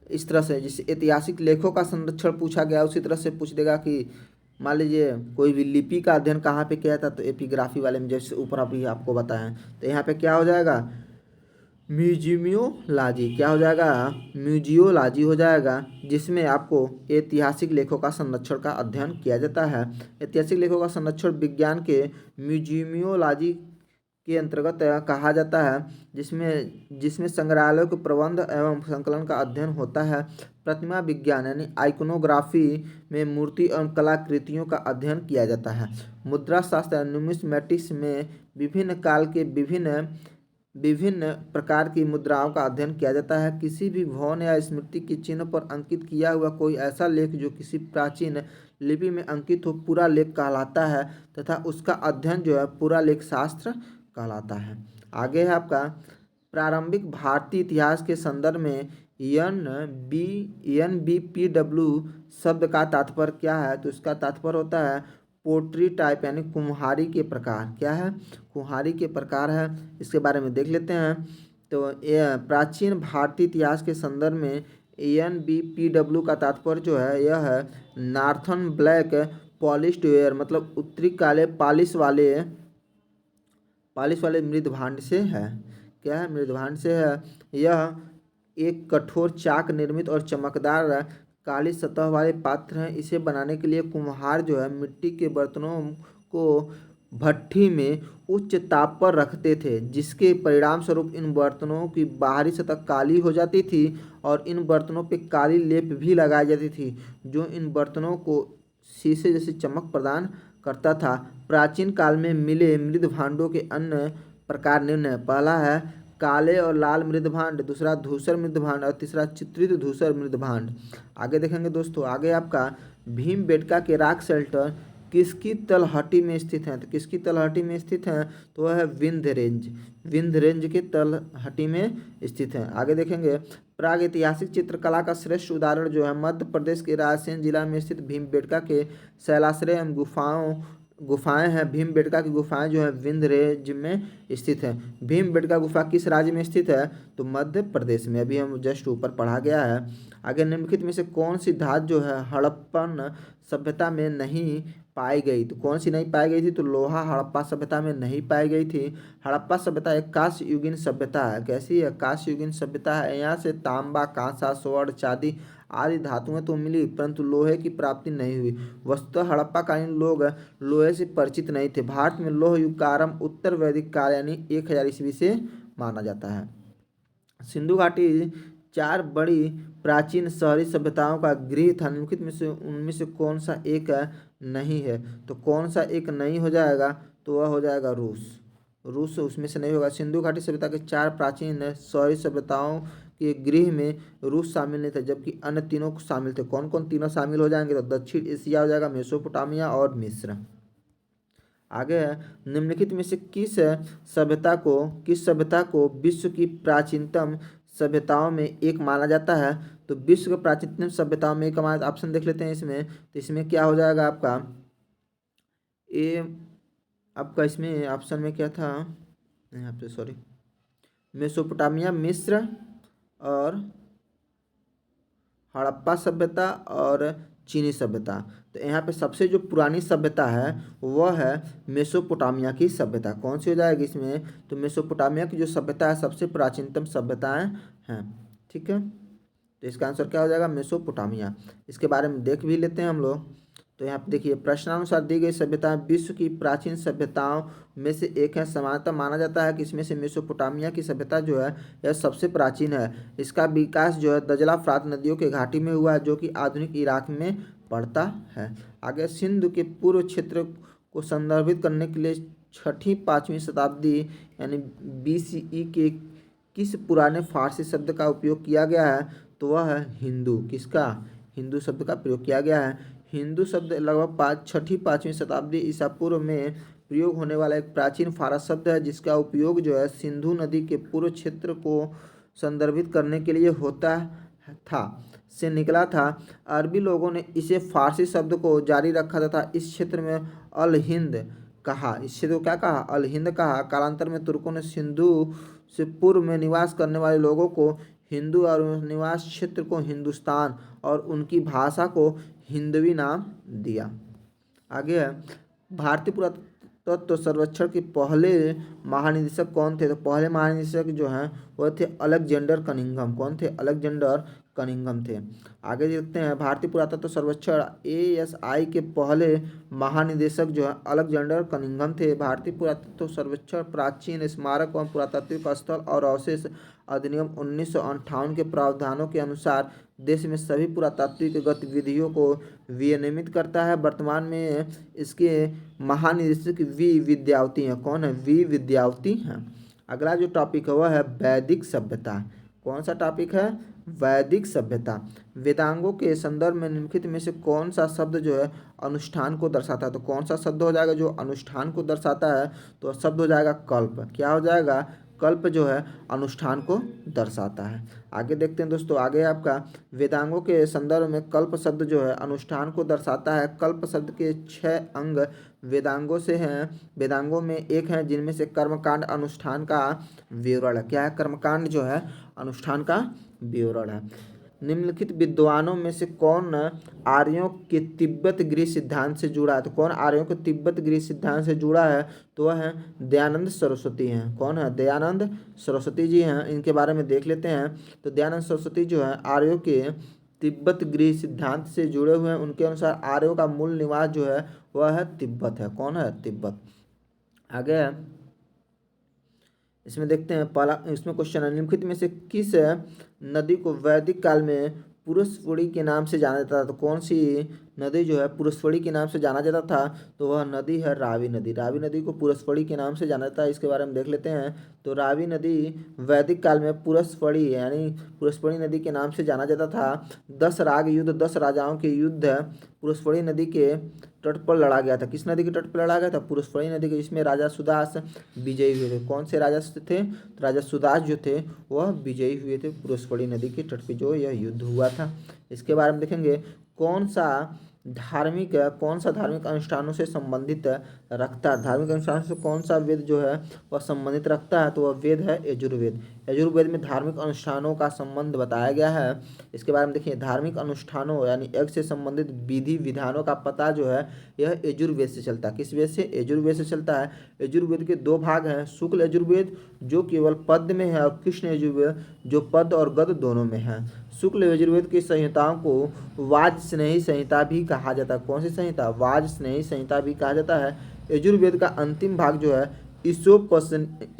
इस तरह से, जिससे ऐतिहासिक लेखों का संरक्षण पूछा गया उसी तरह से पूछ देगा कि मान लीजिए कोई भी लिपि का अध्ययन कहाँ पे किया था, तो एपिग्राफी वाले में जैसे ऊपर अभी आपको बताएं। तो यहाँ पे क्या हो जाएगा? म्यूजियोलॉजी। क्या हो जाएगा? म्यूजियोलॉजी हो जाएगा, जिसमें आपको ऐतिहासिक लेखों का संरक्षण का अध्ययन किया जाता है। ऐतिहासिक लेखों का संरक्षण विज्ञान के म्यूजियोलॉजी के अंतर्गत कहा जाता है, जिसमें जिसमें संग्रहालयों के प्रबंध एवं संकलन का अध्ययन होता है। प्रतिमा विज्ञान यानी आइकोनोग्राफी में मूर्ति एवं कलाकृतियों का अध्ययन किया जाता है। मुद्रा शास्त्र न्यूमिस्मेटिक्स में विभिन्न काल के विभिन्न प्रकार की मुद्राओं का अध्ययन किया जाता है। किसी भी भवन या स्मृति के चिन्ह पर अंकित किया हुआ कोई ऐसा लेख जो किसी प्राचीन लिपि में अंकित हो पुरालेख कहलाता है तथा उसका अध्ययन जो है पुरालेख शास्त्र कहलाता है। आगे है आपका प्रारंभिक भारतीय इतिहास के संदर्भ में NBPW शब्द का तात्पर्य क्या है? तो इसका तात्पर्य होता है पोट्री टाइप यानी कुम्हारी के प्रकार। क्या है? कुम्हारी के प्रकार है। इसके बारे में देख लेते हैं। तो प्राचीन भारतीय इतिहास के संदर्भ में NBPW का तात्पर्य जो है यह है नॉर्थन ब्लैक पॉलिश्ड वेयर, मतलब उत्तरी काले पालिश वाले मृदभांड से है। क्या है? मृदभांड से है। यह एक कठोर चाक निर्मित और चमकदार काली सतह वाले पात्र हैं। इसे बनाने के लिए कुम्हार जो है मिट्टी के बर्तनों को भट्ठी में उच्च ताप पर रखते थे, जिसके परिणाम स्वरूप इन बर्तनों की बाहरी सतह काली हो जाती थी और इन बर्तनों पर काली लेप भी लगाई जाती थी, जो इन बर्तनों को शीशे जैसी चमक प्रदान करता था। प्राचीन काल में मिले मृदभांडों के अन्य प्रकार निम्न है। पहला है काले और लाल मृदभांड, दूसरा धूसर मृदभांड और तीसरा चित्रित धूसर मृदभांड। आगे देखेंगे दोस्तों। आगे आपका भीमबेटका के रॉक शेल्टर किसकी तलहटी में स्थित है? तो किसकी तलहटी में स्थित है? तो वह है विंध्य रेंज के तलहटी में स्थित है। आगे देखेंगे प्राग ऐतिहासिक चित्रकला का श्रेष्ठ उदाहरण जो है मध्य प्रदेश के रायसेन जिला में स्थित भीमबेटका के शैलाश्रय एवं गुफाएं हैं। भीमबेटका की गुफाएं जो है विंध्य रेंज में स्थित है। भीमबेटका गुफा किस राज्य में स्थित है? तो मध्य प्रदेश में। अभी हम जस्ट ऊपर पढ़ा गया है। आगे निम्नलिखित में से कौन सी धातु जो है हड़प्पन सभ्यता में नहीं पाई गई? तो कौन सी नहीं पाई गई थी? तो लोहा हड़प्पा सभ्यता में नहीं पाई गई थी। हड़प्पा सभ्यता एक कांस्य युगीन सभ्यता है। कैसी है? कांस्य युगीन सभ्यता है। यहाँ से तांबा, कांसा, स्वर्ण, चांदी आदि धातुएं तो मिली, परंतु लोहे की प्राप्ति नहीं हुई। वस्तुतः हड़प्पाकालीन लोग लोहे से परिचित नहीं थे। भारत में लौह युग का आरंभ उत्तर वैदिक काल यानी 1000 ईस्वी से माना जाता है। सिंधु घाटी 4 बड़ी प्राचीन शहरी सभ्यताओं का गृह था। निम्नलिखित में से उनमें से कौन सा एक नहीं है? तो कौन सा एक नहीं हो जाएगा? तो वह हो जाएगा रूस उसमें से नहीं होगा। सिंधु घाटी सभ्यता के 4 प्राचीन शहरी सभ्यताओं के गृह में रूस शामिल नहीं था, जबकि अन्य तीनों शामिल थे। कौन कौन तीनों शामिल हो जाएंगे? तो दक्षिण एशिया हो जाएगा, मेसोपोटामिया और मिस्र। आगे है निम्नलिखित में से किस सभ्यता को विश्व की प्राचीनतम सभ्यताओं में एक माना जाता है? तो विश्व के प्राचीनतम सभ्यताओं में एक हमारा ऑप्शन देख लेते हैं इसमें। तो इसमें क्या हो जाएगा आपका? आपका इसमें ऑप्शन में क्या था? यहाँ पे सॉरी, मेसोपोटामिया, मिस्र और हड़प्पा सभ्यता और चीनी सभ्यता। तो यहाँ पे सबसे जो पुरानी सभ्यता है वह है मेसोपोटामिया की सभ्यता। कौन सी हो जाएगी इसमें? तो मेसोपोटामिया की जो सभ्यता है सबसे प्राचीनतम सभ्यताएं हैं। ठीक है, तो इसका आंसर क्या हो जाएगा? मेसोपोटामिया। इसके बारे में देख भी लेते हैं हम लोग। तो यहाँ पे देखिए प्रश्नानुसार दी गई सभ्यता विश्व की प्राचीन सभ्यताओं में से एक है। सामान्यतः माना जाता है कि इसमें से मेसोपोटामिया की सभ्यता जो है यह सबसे प्राचीन है। इसका विकास जो है दजला फ्रात नदियों के घाटी में हुआ है, जो कि आधुनिक इराक में पड़ता है। आगे सिंधु के पूर्व क्षेत्र को संदर्भित करने के लिए 6वीं-5वीं शताब्दी यानी BCE के किस पुराने फारसी शब्द का उपयोग किया गया है? तो वह है हिंदू। किसका? हिंदू शब्द का प्रयोग किया गया है। हिंदू शब्द लगभग 6वीं-5वीं शताब्दी ईसा पूर्व में प्रयोग होने वाला एक प्राचीन फारस शब्द है, जिसका उपयोग जो है सिंधु नदी के पूर्व क्षेत्र को संदर्भित करने के लिए होता था से निकला था। अरबी लोगों ने इसे फारसी शब्द को जारी रखा तथा इस क्षेत्र में अल हिंद कहा। इस क्षेत्र को क्या कहा? अल हिंद कहा। कालांतर में तुर्कों ने सिंधु से पूर्व में निवास करने वाले लोगों को हिंदू और निवास क्षेत्र को हिंदुस्तान और उनकी भाषा को हिंदवी नाम दिया। आगे है भारतीय पुरातत्व सर्वेक्षण के पहले महानिदेशक कौन थे? तो पहले महानिदेशक जो हैं वह थे अलेक्जेंडर कनिंघम। कौन थे? अलेक्जेंडर कनिंघम थे। आगे देखते हैं भारतीय पुरातत्व सर्वेक्षण ASI के पहले महानिदेशक जो है अलेक्जेंडर कनिंघम थे। भारतीय पुरातत्व सर्वेक्षण प्राचीन स्मारक एवं पुरातात्विक स्थल और अवशेष अधिनियम 1958 के प्रावधानों के अनुसार देश में सभी पुरातात्विक गतिविधियों को विनियमित करता है। वर्तमान में इसके महानिदेशक वी विद्यावती हैं। कौन है? वी विद्यावती हैं। अगला जो टॉपिक है वह है वैदिक सभ्यता। कौन सा टॉपिक है? वैदिक सभ्यता। वेदांगों के संदर्भ में निम्नलिखित में से कौन सा शब्द जो है अनुष्ठान को दर्शाता है? तो कौन सा शब्द हो जाएगा जो अनुष्ठान को दर्शाता है? तो शब्द हो जाएगा कल्प। क्या हो जाएगा? कल्प जो है अनुष्ठान को दर्शाता है। आगे देखते हैं दोस्तों, आगे आपका वेदांगों के संदर्भ में कल्प शब्द जो है अनुष्ठान को दर्शाता है। कल्प शब्द के 6 अंग वेदांगों से हैं। वेदांगों में एक है जिनमें से कर्मकांड अनुष्ठान का विवरण है। क्या है? कर्मकांड जो है अनुष्ठान का विवरण है। निम्नलिखित विद्वानों में से कौन आर्यों के तिब्बत गृह सिद्धांत से जुड़ा है? तो कौन आर्यों के तिब्बत गृह सिद्धांत से जुड़ा है? तो वह है दयानंद सरस्वती हैं। कौन है? दयानंद सरस्वती जी हैं। इनके बारे में देख लेते हैं। तो दयानंद सरस्वती जो है आर्यों के तिब्बत गृह सिद्धांत से जुड़े हुए हैं। उनके अनुसार आर्यों का मूल निवास जो है वह है तिब्बत है। कौन है? तिब्बत। आगे है इसमें देखते हैं पहला, इसमें क्वेश्चन है निम्नलिखित में से किस नदी को वैदिक काल में पुरुषवड़ी के नाम से जाना जाता था? तो कौन सी नदी जो है पुरुषवड़ी के नाम से जाना जाता था? तो वह नदी है रावी नदी। रावी नदी को पुरुषवड़ी के नाम से जाना जाता है। इसके बारे में देख लेते हैं। तो रावी नदी वैदिक काल में पुरुषवड़ी यानी पुरुषवड़ी नदी के नाम से जाना जाता था। 10 राग युद्ध 10 राजाओं के युद्ध पुरुषवड़ी नदी के तट पर लड़ा गया था। किस नदी के तट पर लड़ा गया था? पुरुषवड़ी नदी के, जिसमें राजा सुदास विजयी हुए थे। कौन से राजा थे? तो राजा सुदास जो थे वह विजयी हुए थे पुरुषवड़ी नदी के तट पर जो यह युद्ध हुआ था। इसके बारे में देखेंगे कौन सा धार्मिक अनुष्ठानों से संबंधित रखता है? धार्मिक अनुष्ठानों से कौन सा वेद जो है वह संबंधित रखता है? तो वह वेद है यजुर्वेद। यजुर्वेद में धार्मिक अनुष्ठानों का संबंध बताया गया है। इसके बारे में देखिए धार्मिक अनुष्ठानों यानी यज्ञ से संबंधित विधि विधानों का पता जो है यह यजुर्वेद से चलता है। किस वेद से? यजुर्वेद से चलता है। यजुर्वेद के 2 भाग हैं, शुक्ल यजुर्वेद जो केवल पद में है और कृष्ण यजुर्वेद जो पद और गद दोनों में है। शुक्ल यजुर्वेद की संहिताओं को वाजस्नेही संहिता भी कहा जाता है। कौन सी संहिता? वाजस्नेही संहिता भी कहा जाता है। यजुर्वेद का अंतिम भाग जो है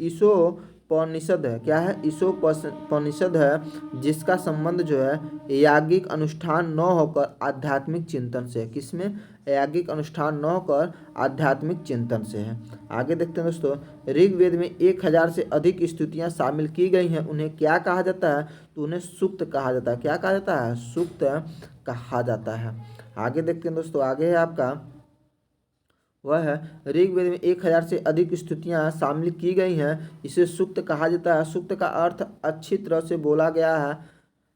ईशोपनिषद है। क्या है? ईशोपनिषद है, जिसका संबंध जो है याज्ञिक अनुष्ठान न होकर आध्यात्मिक चिंतन से है। किसमें? याज्ञिक अनुष्ठान न होकर आध्यात्मिक चिंतन से है। आगे देखते हैं दोस्तों, ऋग्वेद में 1000 से अधिक स्तुतियां शामिल की गई हैं। उन्हें क्या कहा जाता है? तो उन्हें सूक्त कहा जाता है। क्या कहा जाता है? सूक्त कहा जाता है। आगे देखते हैं दोस्तों, आगे है आपका वह है ऋग्वेद में 1000 से अधिक स्तुतियां शामिल की गई हैं। इसे सूक्त कहा जाता है। सूक्त का अर्थ अच्छी तरह से बोला गया है।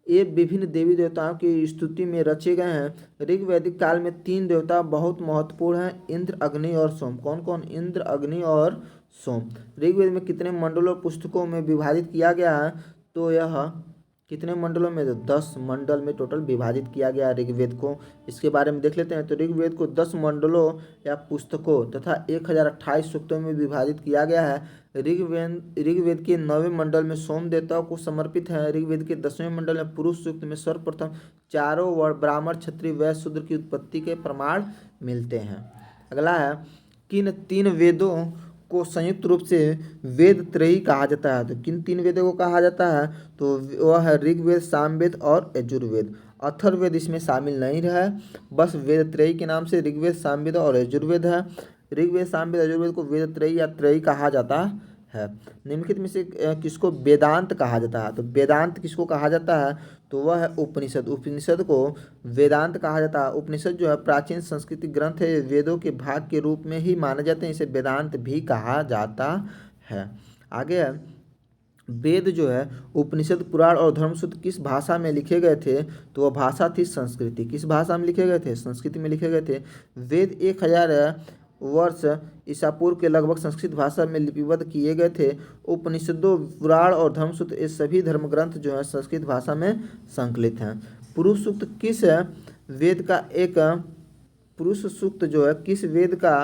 ये विभिन्न देवी देवताओं की स्तुति में रचे गए हैं। ऋग्वैदिक काल में 3 देवता बहुत महत्वपूर्ण हैं, इंद्र, अग्नि और सोम। कौन कौन? इंद्र, अग्नि और सोम। ऋग्वेद में कितने मंडलों पुस्तकों में विभाजित किया गया है? तो यह कितने मंडलों में? 10 मंडल में टोटल विभाजित किया गया ऋग्वेद को। इसके बारे में देख लेते हैं। तो ऋग्वेद को 10 मंडलों या पुस्तकों तथा 1028 सूक्तों में विभाजित किया गया है। ऋग्वेद के 9वें मंडल में सोम देवताओं को समर्पित है। ऋग्वेद के 10वें मंडल में पुरुष सूक्त में सर्वप्रथम चारों वर्ण ब्राह्मण, क्षत्रिय, वैश्य, शूद्र की उत्पत्ति के प्रमाण मिलते हैं। अगला है, किन तीन वेदों को संयुक्त रूप से वेद त्रयी कहा जाता है? तो किन तीन वेदों को कहा जाता है? तो वह है ऋग्वेद, सामवेद और यजुर्वेद। अथर्ववेद इसमें शामिल नहीं रहा है, बस वेद त्रयी के नाम से ऋग्वेद, सामवेद और यजुर्वेद है। ऋग्वेद, सामवेद, यजुर्वेद को वेद त्रयी या त्रयी कहा जाता है। निम्नलिखित में से किसको वेदांत कहा जाता है? तो वेदांत किसको कहा जाता है? तो वह है उपनिषद। उपनिषद को वेदांत कहा जाता है। उपनिषद जो है प्राचीन संस्कृति ग्रंथ है, वेदों के भाग के रूप में ही माने जाते हैं, इसे वेदांत भी कहा जाता है। आगे है, वेद जो है उपनिषद, पुराण और धर्मसूत्र किस भाषा में लिखे गए थे? तो वह भाषा थी संस्कृति। किस भाषा में लिखे गए थे? संस्कृति में लिखे गए थे। वेद 1000 वर्ष ईसा पूर्व के लगभग संस्कृत भाषा में लिपिबद्ध किए गए थे। उपनिषदों, पुराण और धर्मसूत्र ये सभी धर्मग्रंथ जो है संस्कृत भाषा में संकलित हैं। पुरुष सूक्त किस वेद का एक पुरुष सूक्त जो है किस वेद का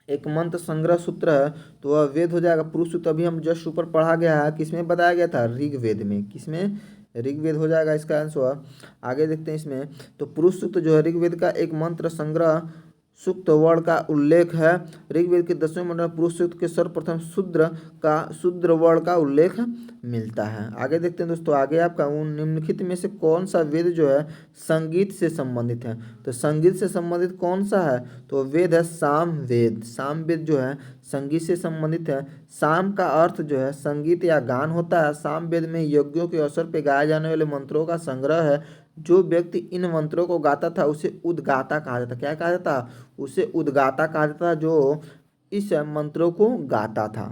एक मंत्र संग्रह सूत्र है? तो वह वेद हो जाएगा। पुरुष सूक्त अभी हम जस्ट ऊपर पढ़ा गया है, किसमें बताया गया था? ऋग्वेद में। किसमें? ऋग्वेद हो जाएगा इसका आंसर। आगे देखते हैं इसमें, तो पुरुष सूक्त जो है ऋग्वेद का एक मंत्र संग्रह सूक्त वर्ण का उल्लेख है। ऋग्वेद के 10वें मंडल में पुरुष सूक्त के सर्वप्रथम शूद्र वर्ण का उल्लेख मिलता है। आगे देखते हैं दोस्तों, आगे आपका उन निम्नलिखित में से कौन सा वेद जो है संगीत से संबंधित है? तो संगीत से संबंधित कौन सा है? तो वेद है सामवेद। सामवेद जो है संगीत से संबंधित है। साम का अर्थ जो है संगीत या गान होता है। सामवेद में यज्ञों के अवसर पर गाए जाने वाले मंत्रों का संग्रह है। जो व्यक्ति इन मंत्रों को गाता था उसे उद्गाता कहा जाता। क्या कहा जाता? उसे उद्गाता कहा जाता, जो इस मंत्रों को गाता था।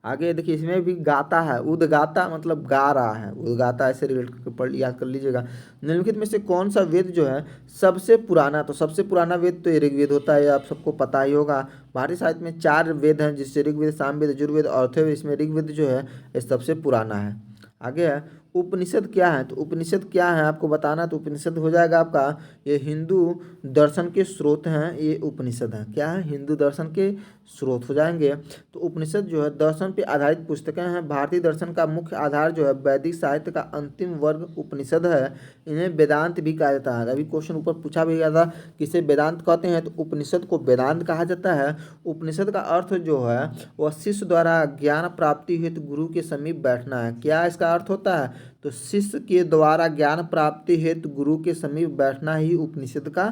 आगे देखिए, इसमें भी गाता है, उद्गाता मतलब गा रहा है, उद्गाता ऐसे रिलेट करके पढ़ याद कर लीजिएगा। निम्नलिखित में से कौन सा वेद जो है सबसे पुराना? तो सबसे पुराना वेद तो ऋग्वेद होता है, आप सबको पता ही होगा। भारतीय साहित्य में 4 वेद हैं, जिससे ऋग्वेद, सामवेद, यजुर्वेद और अथर्ववेद। इसमें ऋग्वेद जो है ये सबसे पुराना है। आगे है, उपनिषद क्या है? तो उपनिषद क्या है आपको बताना। तो उपनिषद हो जाएगा आपका, ये हिंदू दर्शन के स्रोत हैं। ये उपनिषद हैं, क्या है? हिंदू दर्शन के स्रोत हो जाएंगे। तो उपनिषद जो है दर्शन पे आधारित पुस्तकें हैं। भारतीय दर्शन का मुख्य आधार जो है वैदिक साहित्य का अंतिम वर्ग उपनिषद है। इन्हें वेदांत भी कहा जाता है। अभी क्वेश्चन ऊपर पूछा भी गया था, किसे वेदांत कहते हैं? तो उपनिषद को वेदांत कहा जाता है। उपनिषद का अर्थ जो है वह शिष्य द्वारा ज्ञान प्राप्ति हेतु गुरु के समीप बैठना है। क्या इसका अर्थ होता है? तो शिष्य के द्वारा ज्ञान प्राप्ति हेतु गुरु के समीप बैठना ही उपनिषद का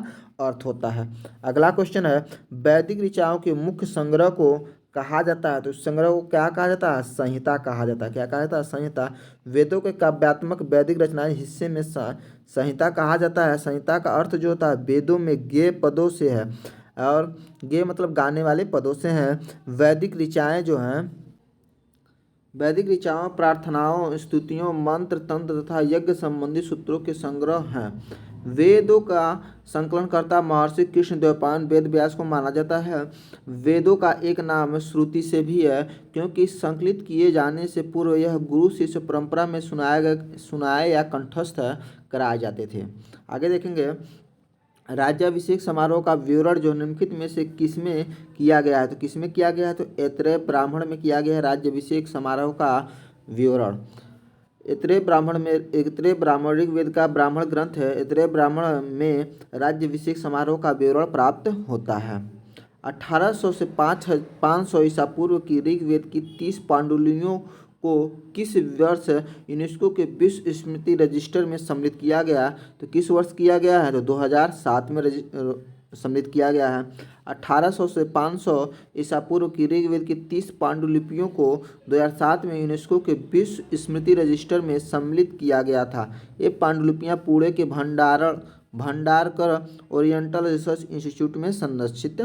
अर्थ होता है। अगला क्वेश्चन है, वैदिक ऋचाओं के मुख्य संग्रह को कहा जाता है। तो संग्रह को क्या कहा जाता है? संहिता कहा जाता है। क्या कहा जाता है? संहिता। वेदों के काव्यात्मक वैदिक रचनाएं हिस्से में संहिता कहा जाता है। संहिता का अर्थ जो होता है वेदों में गेय पदों से है, और गेय मतलब गाने वाले पदों से हैं। वैदिक ऋचाएं जो हैं, वैदिक ऋचाओं, प्रार्थनाओं, स्तुतियों, मंत्र, तंत्र तथा यज्ञ संबंधी सूत्रों के संग्रह हैं। वेदों का संकलनकर्ता महर्षि कृष्णद्वैपायन वेद व्यास को माना जाता है। वेदों का एक नाम श्रुति से भी है, क्योंकि संकलित किए जाने से पूर्व यह गुरु शिष्य परंपरा में सुनाए या कंठस्थ कराए जाते थे। आगे देखेंगे, राज्याभिषेक समारोह का विवरण जो निम्नलिखित में से किसमें किया गया है? तो किसमें किया गया है? तो ऐतरेय ब्राह्मण में किया गया है राज्याभिषेक समारोह का विवरण। ऐतरेय ब्राह्मण ऋग्वेद का ब्राह्मण ग्रंथ है। ऐतरेय ब्राह्मण में राज्याभिषेक समारोह का विवरण प्राप्त होता है। 1800 से 500 ईसा पूर्व की ऋग्वेद की 30 पांडुलिपियों को किस वर्ष यूनेस्को के विश्व स्मृति रजिस्टर में सम्मिलित किया गया? तो किस वर्ष किया गया है? तो 2007 में सम्मिलित किया गया है। 1800 से 500 ईसा पूर्व की ऋग्वेद की 30 पांडुलिपियों को 2007 में यूनेस्को के विश्व स्मृति रजिस्टर में सम्मिलित किया गया था। ये पांडुलिपियाँ पुणे के भंडारकर ओरिएंटल रिसर्च इंस्टीट्यूट में संरक्षित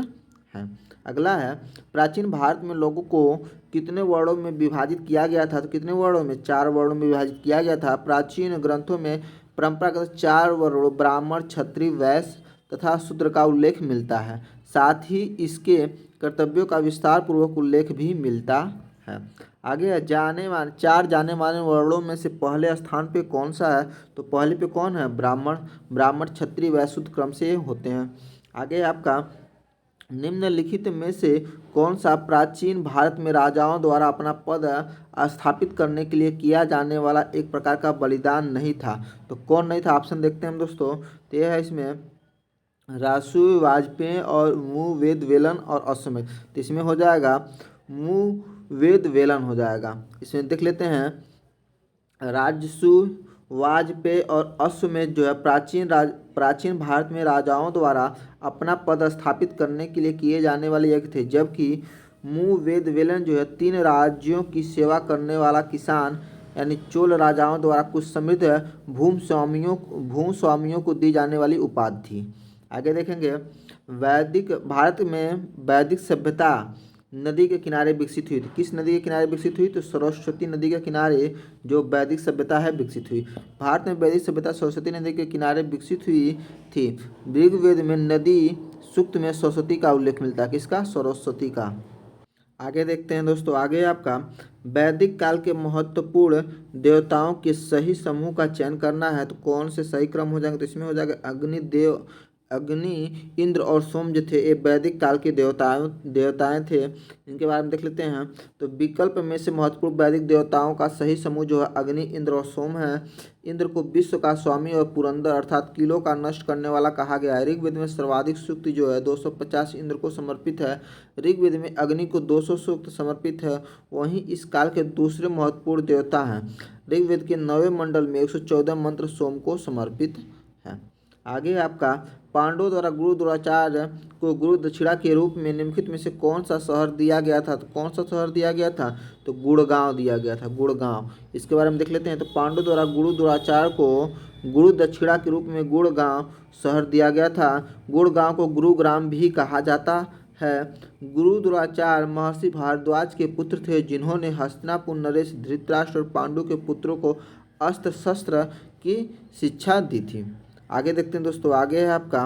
हैं। अगला है, प्राचीन भारत में लोगों को कितने वर्णों में विभाजित किया गया था? तो कितने वर्णों में? 4 वर्णों में विभाजित किया गया था। प्राचीन ग्रंथों में परंपरागत 4 वर्णों ब्राह्मण, क्षत्रिय, वैश्य तथा शूद्र का उल्लेख मिलता है। साथ ही इसके कर्तव्यों का विस्तार पूर्वक उल्लेख भी मिलता है। आगे 4 जाने माने वर्णों में से पहले स्थान पे कौन सा है? तो पहले पे कौन है? ब्राह्मण, क्षत्रिय, वैश्य, शूद्र क्रम से होते हैं। आगे आपका, निम्नलिखित में से कौन सा प्राचीन भारत में राजाओं द्वारा अपना पद स्थापित करने के लिए किया जाने वाला एक प्रकार का बलिदान नहीं था? तो कौन नहीं था? ऑप्शन देखते हैं हम दोस्तों। तो यह है इसमें रासु, वाजपेयी और मु वेद वेलन और अश्वमेध। तो इसमें हो जाएगा मु वेद वेलन हो जाएगा। इसमें देख लेते हैं राजसु, वाजपेयी और अश्वमेध जो है प्राचीन भारत में राजाओं द्वारा अपना पद स्थापित करने के लिए किए जाने वाले यज्ञ थे, जबकि मु वेद वेलन जो है 3 राज्यों की सेवा करने वाला किसान यानी चोल राजाओं द्वारा कुछ समृद्ध भूस्वामियों को दी जाने वाली उपाधि थी। आगे देखेंगे वैदिक भारत में वैदिक सभ्यता नदी के किनारे विकसित हुई थी। किस नदी के किनारे विकसित हुई? तो सरस्वती नदी के किनारे जो वैदिक सभ्यता है विकसित हुई। भारत में वैदिक सभ्यता सरस्वती नदी के किनारे विकसित हुई थी। ऋग्वेद में नदी सूक्त में सरस्वती का उल्लेख मिलता है। किसका? सरस्वती का। आगे देखते हैं दोस्तों, आगे आपका वैदिक काल के महत्वपूर्ण देवताओं के सही समूह का चयन करना है। तो कौन से सही क्रम हो जाएंगे? तो इसमें हो जाएगा अग्नि, इंद्र और सोम जो थे ये वैदिक काल के देवताएं थे। इनके बारे में देख लेते हैं। तो विकल्प में से महत्वपूर्ण वैदिक देवताओं का सही समूह जो है अग्नि, इंद्र और सोम है। इंद्र को विश्व का स्वामी और पुरंदर अर्थात किलों का नष्ट करने वाला कहा गया है। ऋग्वेद में सर्वाधिक सूक्त जो है 250 इंद्र को समर्पित है। ऋग्वेद में अग्नि को 200 सूक्त समर्पित है। वहीं इस काल के दूसरे महत्वपूर्ण देवता हैं। ऋग्वेद के 9वें मंडल में 114 मंत्र सोम को समर्पित है। आगे आपका पांडवों द्वारा गुरु द्रोणाचार्य को गुरु दक्षिणा के रूप में निम्नलिखित में से कौन सा शहर दिया गया था? तो कौन सा शहर दिया गया था? तो गुड़गांव दिया गया था, गुड़गांव। इसके बारे में देख लेते हैं। तो पांडवों द्वारा गुरु द्रोणाचार्य को गुरु दक्षिणा के रूप में गुड़गांव शहर दिया गया था। गुड़गांव को गुरुग्राम भी कहा जाता है। गुरु द्रोणाचार्य महर्षि भारद्वाज के पुत्र थे, जिन्होंने हस्तिनापुर नरेश, धृतराष्ट्र और पांडु के पुत्रों को अस्त्र शस्त्र की शिक्षा दी थी। आगे देखते हैं दोस्तों, आगे है आपका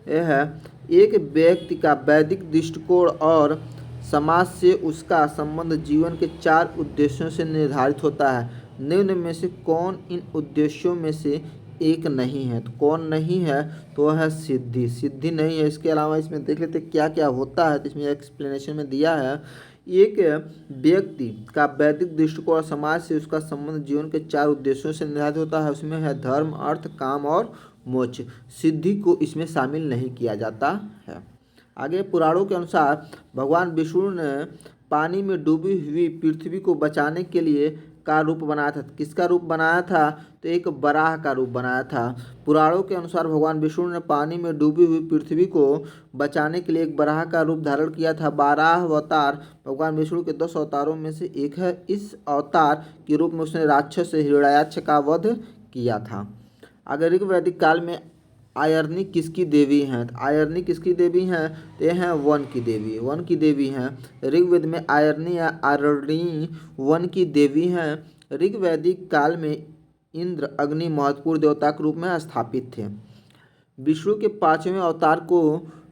यह है एक व्यक्ति का वैदिक दृष्टिकोण और समाज से उसका संबंध जीवन के 4 उद्देश्यों से निर्धारित होता है। निम्न में से कौन इन उद्देश्यों में से एक नहीं है? तो कौन नहीं है? तो वह है सिद्धि। सिद्धि नहीं है। इसके अलावा इसमें देख लेते क्या क्या होता है। तो इसमें एक्सप्लेनेशन में दिया है एक व्यक्ति का वैदिक दृष्टिकोण और समाज से उसका संबंध जीवन के 4 उद्देश्यों से निर्धारित होता है। उसमें है धर्म, अर्थ, काम और मोक्ष। सिद्धि को इसमें शामिल नहीं किया जाता है। आगे पुराणों के अनुसार भगवान विष्णु ने पानी में डूबी हुई पृथ्वी को बचाने के लिए का रूप बनाया था। किसका रूप बनाया था? तो एक बराह का रूप बनाया था। पुराणों के अनुसार भगवान विष्णु ने पानी में डूबी हुई पृथ्वी को बचाने के लिए एक बराह का रूप धारण किया था। 12 अवतार भगवान विष्णु के 10 अवतारों में से एक है। इस अवतार के रूप में उसने राक्षस हिरण्याक्ष का वध किया था। अगर ऋग्वैदिक काल में आयरनी किसकी देवी हैं? तो आयरनी किसकी देवी हैं? तो ये हैं वन की देवी, वन की देवी हैं। ऋग्वेद में आयरनी या आरणी वन की देवी हैं। ऋग्वैदिक काल में इंद्र, अग्नि महत्वपूर्ण देवता के रूप में स्थापित थे। विष्णु के 5वें अवतार को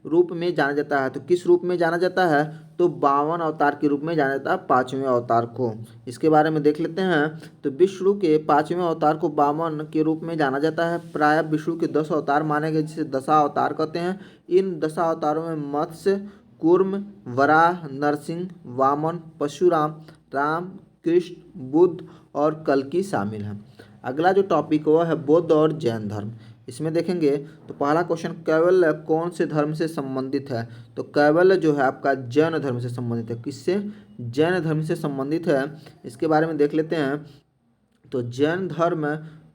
रूप में जाना जाता है। तो किस रूप में जाना जाता है? तो 52 अवतार के रूप में जाना जाता है 5वें अवतार को। इसके बारे में देख लेते हैं। तो विष्णु के 5वें अवतार को 52 के रूप में जाना जाता है। प्रायः विष्णु के 10 अवतार माने गए, जिसे दशावतार कहते हैं। इन दशावतारों में मत्स्य, कूर्म, वराह, नरसिंह, वामन, परशुराम, राम, कृष्ण, बुद्ध और कल्कि शामिल हैं। अगला जो टॉपिक वो है बौद्ध और जैन धर्म। इसमें देखेंगे तो पहला क्वेश्चन कैवल्य कौन से धर्म से संबंधित है? तो कैवल्य जो है आपका जैन धर्म से संबंधित है। किससे? जैन धर्म से संबंधित है। इसके बारे में देख लेते हैं। तो जैन धर्म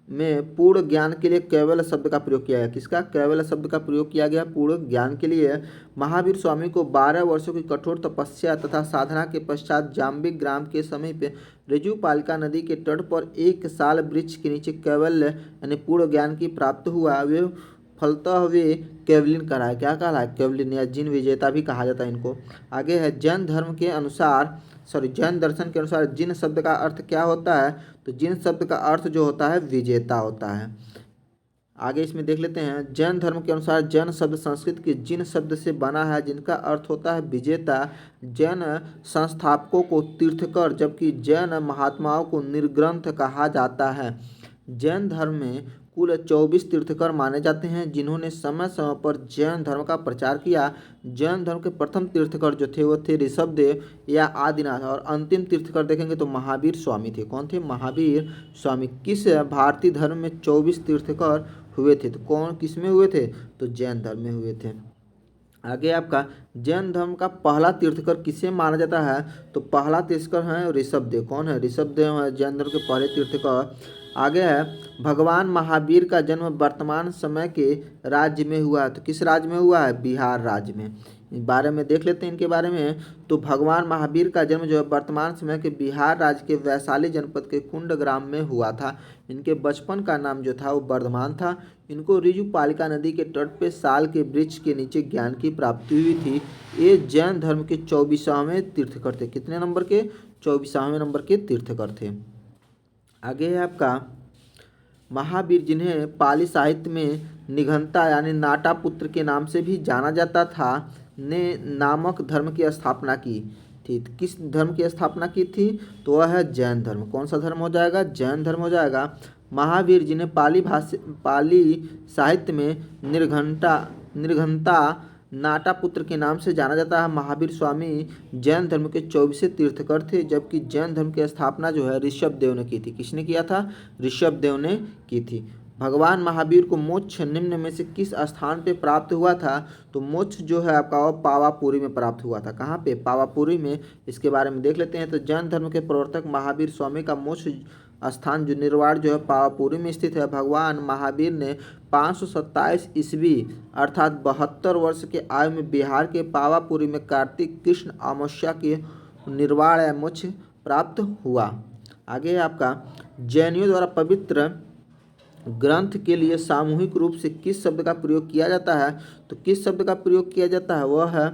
में पूर्ण ज्ञान के लिए कैवल्य शब्द का प्रयोग किया गया। किसका? कैवल्य शब्द का प्रयोग किया गया पूर्ण ज्ञान के लिए। महावीर स्वामी को 12 वर्षों की कठोर तपस्या तथा साधना के पश्चात जाम्बिक ग्राम के समीप ऋजुपालिका नदी के तट पर 1 साल वृक्ष के नीचे कैवल्य यानी पूर्ण ज्ञान की प्राप्त हुआ। वे फलतः वे कैवलिन कहलाए। क्या कहलाए? कैवलिन या जिन विजेता भी कहा जाता है इनको। आगे है जैन धर्म के अनुसार जैन दर्शन के अनुसार जिन शब्द का अर्थ क्या होता है? तो जिन शब्द का अर्थ जो होता है विजेता होता है। आगे इसमें देख लेते हैं। जैन धर्म के अनुसार जैन शब्द संस्कृत के जिन शब्द से बना है, जिनका अर्थ होता है विजेता। जैन संस्थापकों को तीर्थकर जबकि जैन महात्माओं को निर्ग्रंथ कहा जाता है। जैन धर्म में कुल 24 तीर्थकर माने जाते हैं, जिन्होंने समय समय पर जैन धर्म का प्रचार किया। जैन धर्म के प्रथम तीर्थकर जो थे वो थे ऋषभदेव या आदिनाथ, और अंतिम तीर्थकर देखेंगे तो महावीर स्वामी थे। कौन थे? महावीर स्वामी। किस भारतीय धर्म में 24 तीर्थकर हुए थे। तो कौन किस में हुए थे? तो जैन धर्म में हुए थे। आगे आपका जैन धर्म का पहला तीर्थकर किसे माना जाता है? तो पहला तीर्थकर है ऋषभदेव। कौन है? ऋषभदेव है जैन धर्म के पहले तीर्थकर। आगे है भगवान महावीर का जन्म वर्तमान समय के राज्य में हुआ है। तो किस राज्य में हुआ है? बिहार राज्य में। इस बारे में देख लेते हैं इनके बारे में। तो भगवान महावीर का जन्म जो है वर्तमान समय के बिहार राज्य के वैशाली जनपद के कुंड ग्राम में हुआ था। इनके बचपन का नाम जो था वो वर्धमान था। इनको ऋजुपालिका नदी के तट पे साल के वृक्ष के नीचे ज्ञान की प्राप्ति हुई थी। ये जैन धर्म के 24वें तीर्थकर थे। कितने नंबर के? 24वें नंबर के तीर्थकर थे। आगे है आपका महावीर, जिन्हें पाली साहित्य में निघंता यानी नाटा पुत्र के नाम से भी जाना जाता था, ने नामक धर्म की स्थापना की थी। किस धर्म की स्थापना की थी? तो वह है जैन धर्म। कौन सा धर्म हो जाएगा? जैन धर्म हो जाएगा। महावीर, जिन्हें पाली साहित्य में निर्घंता नाटा पुत्र के नाम से जाना जाता है, महावीर स्वामी जैन धर्म के 24वें तीर्थकर थे। जबकि जैन धर्म की स्थापना जो है ऋषभदेव ने की थी। किसने किया था? ऋषभदेव ने की थी। भगवान महावीर को मोक्ष निम्न में से किस स्थान पे प्राप्त हुआ था? तो मोक्ष जो है आपका वो पावापुरी में प्राप्त हुआ था। कहाँ पे? पावापुरी में। इसके बारे में देख लेते हैं। तो जैन धर्म के प्रवर्तक महावीर स्वामी का मोक्ष स्थान जो निर्वाण जो है पावापुरी में स्थित है। भगवान महावीर ने 527 ईस्वी अर्थात 72 वर्ष के आयु में बिहार के पावापुरी में कार्तिक कृष्ण अमावस्या के निर्वाण या मोक्ष प्राप्त हुआ। आगे है आपका जैनियों द्वारा पवित्र ग्रंथ के लिए सामूहिक रूप से किस शब्द का प्रयोग किया जाता है? तो किस शब्द का प्रयोग किया जाता है? वह है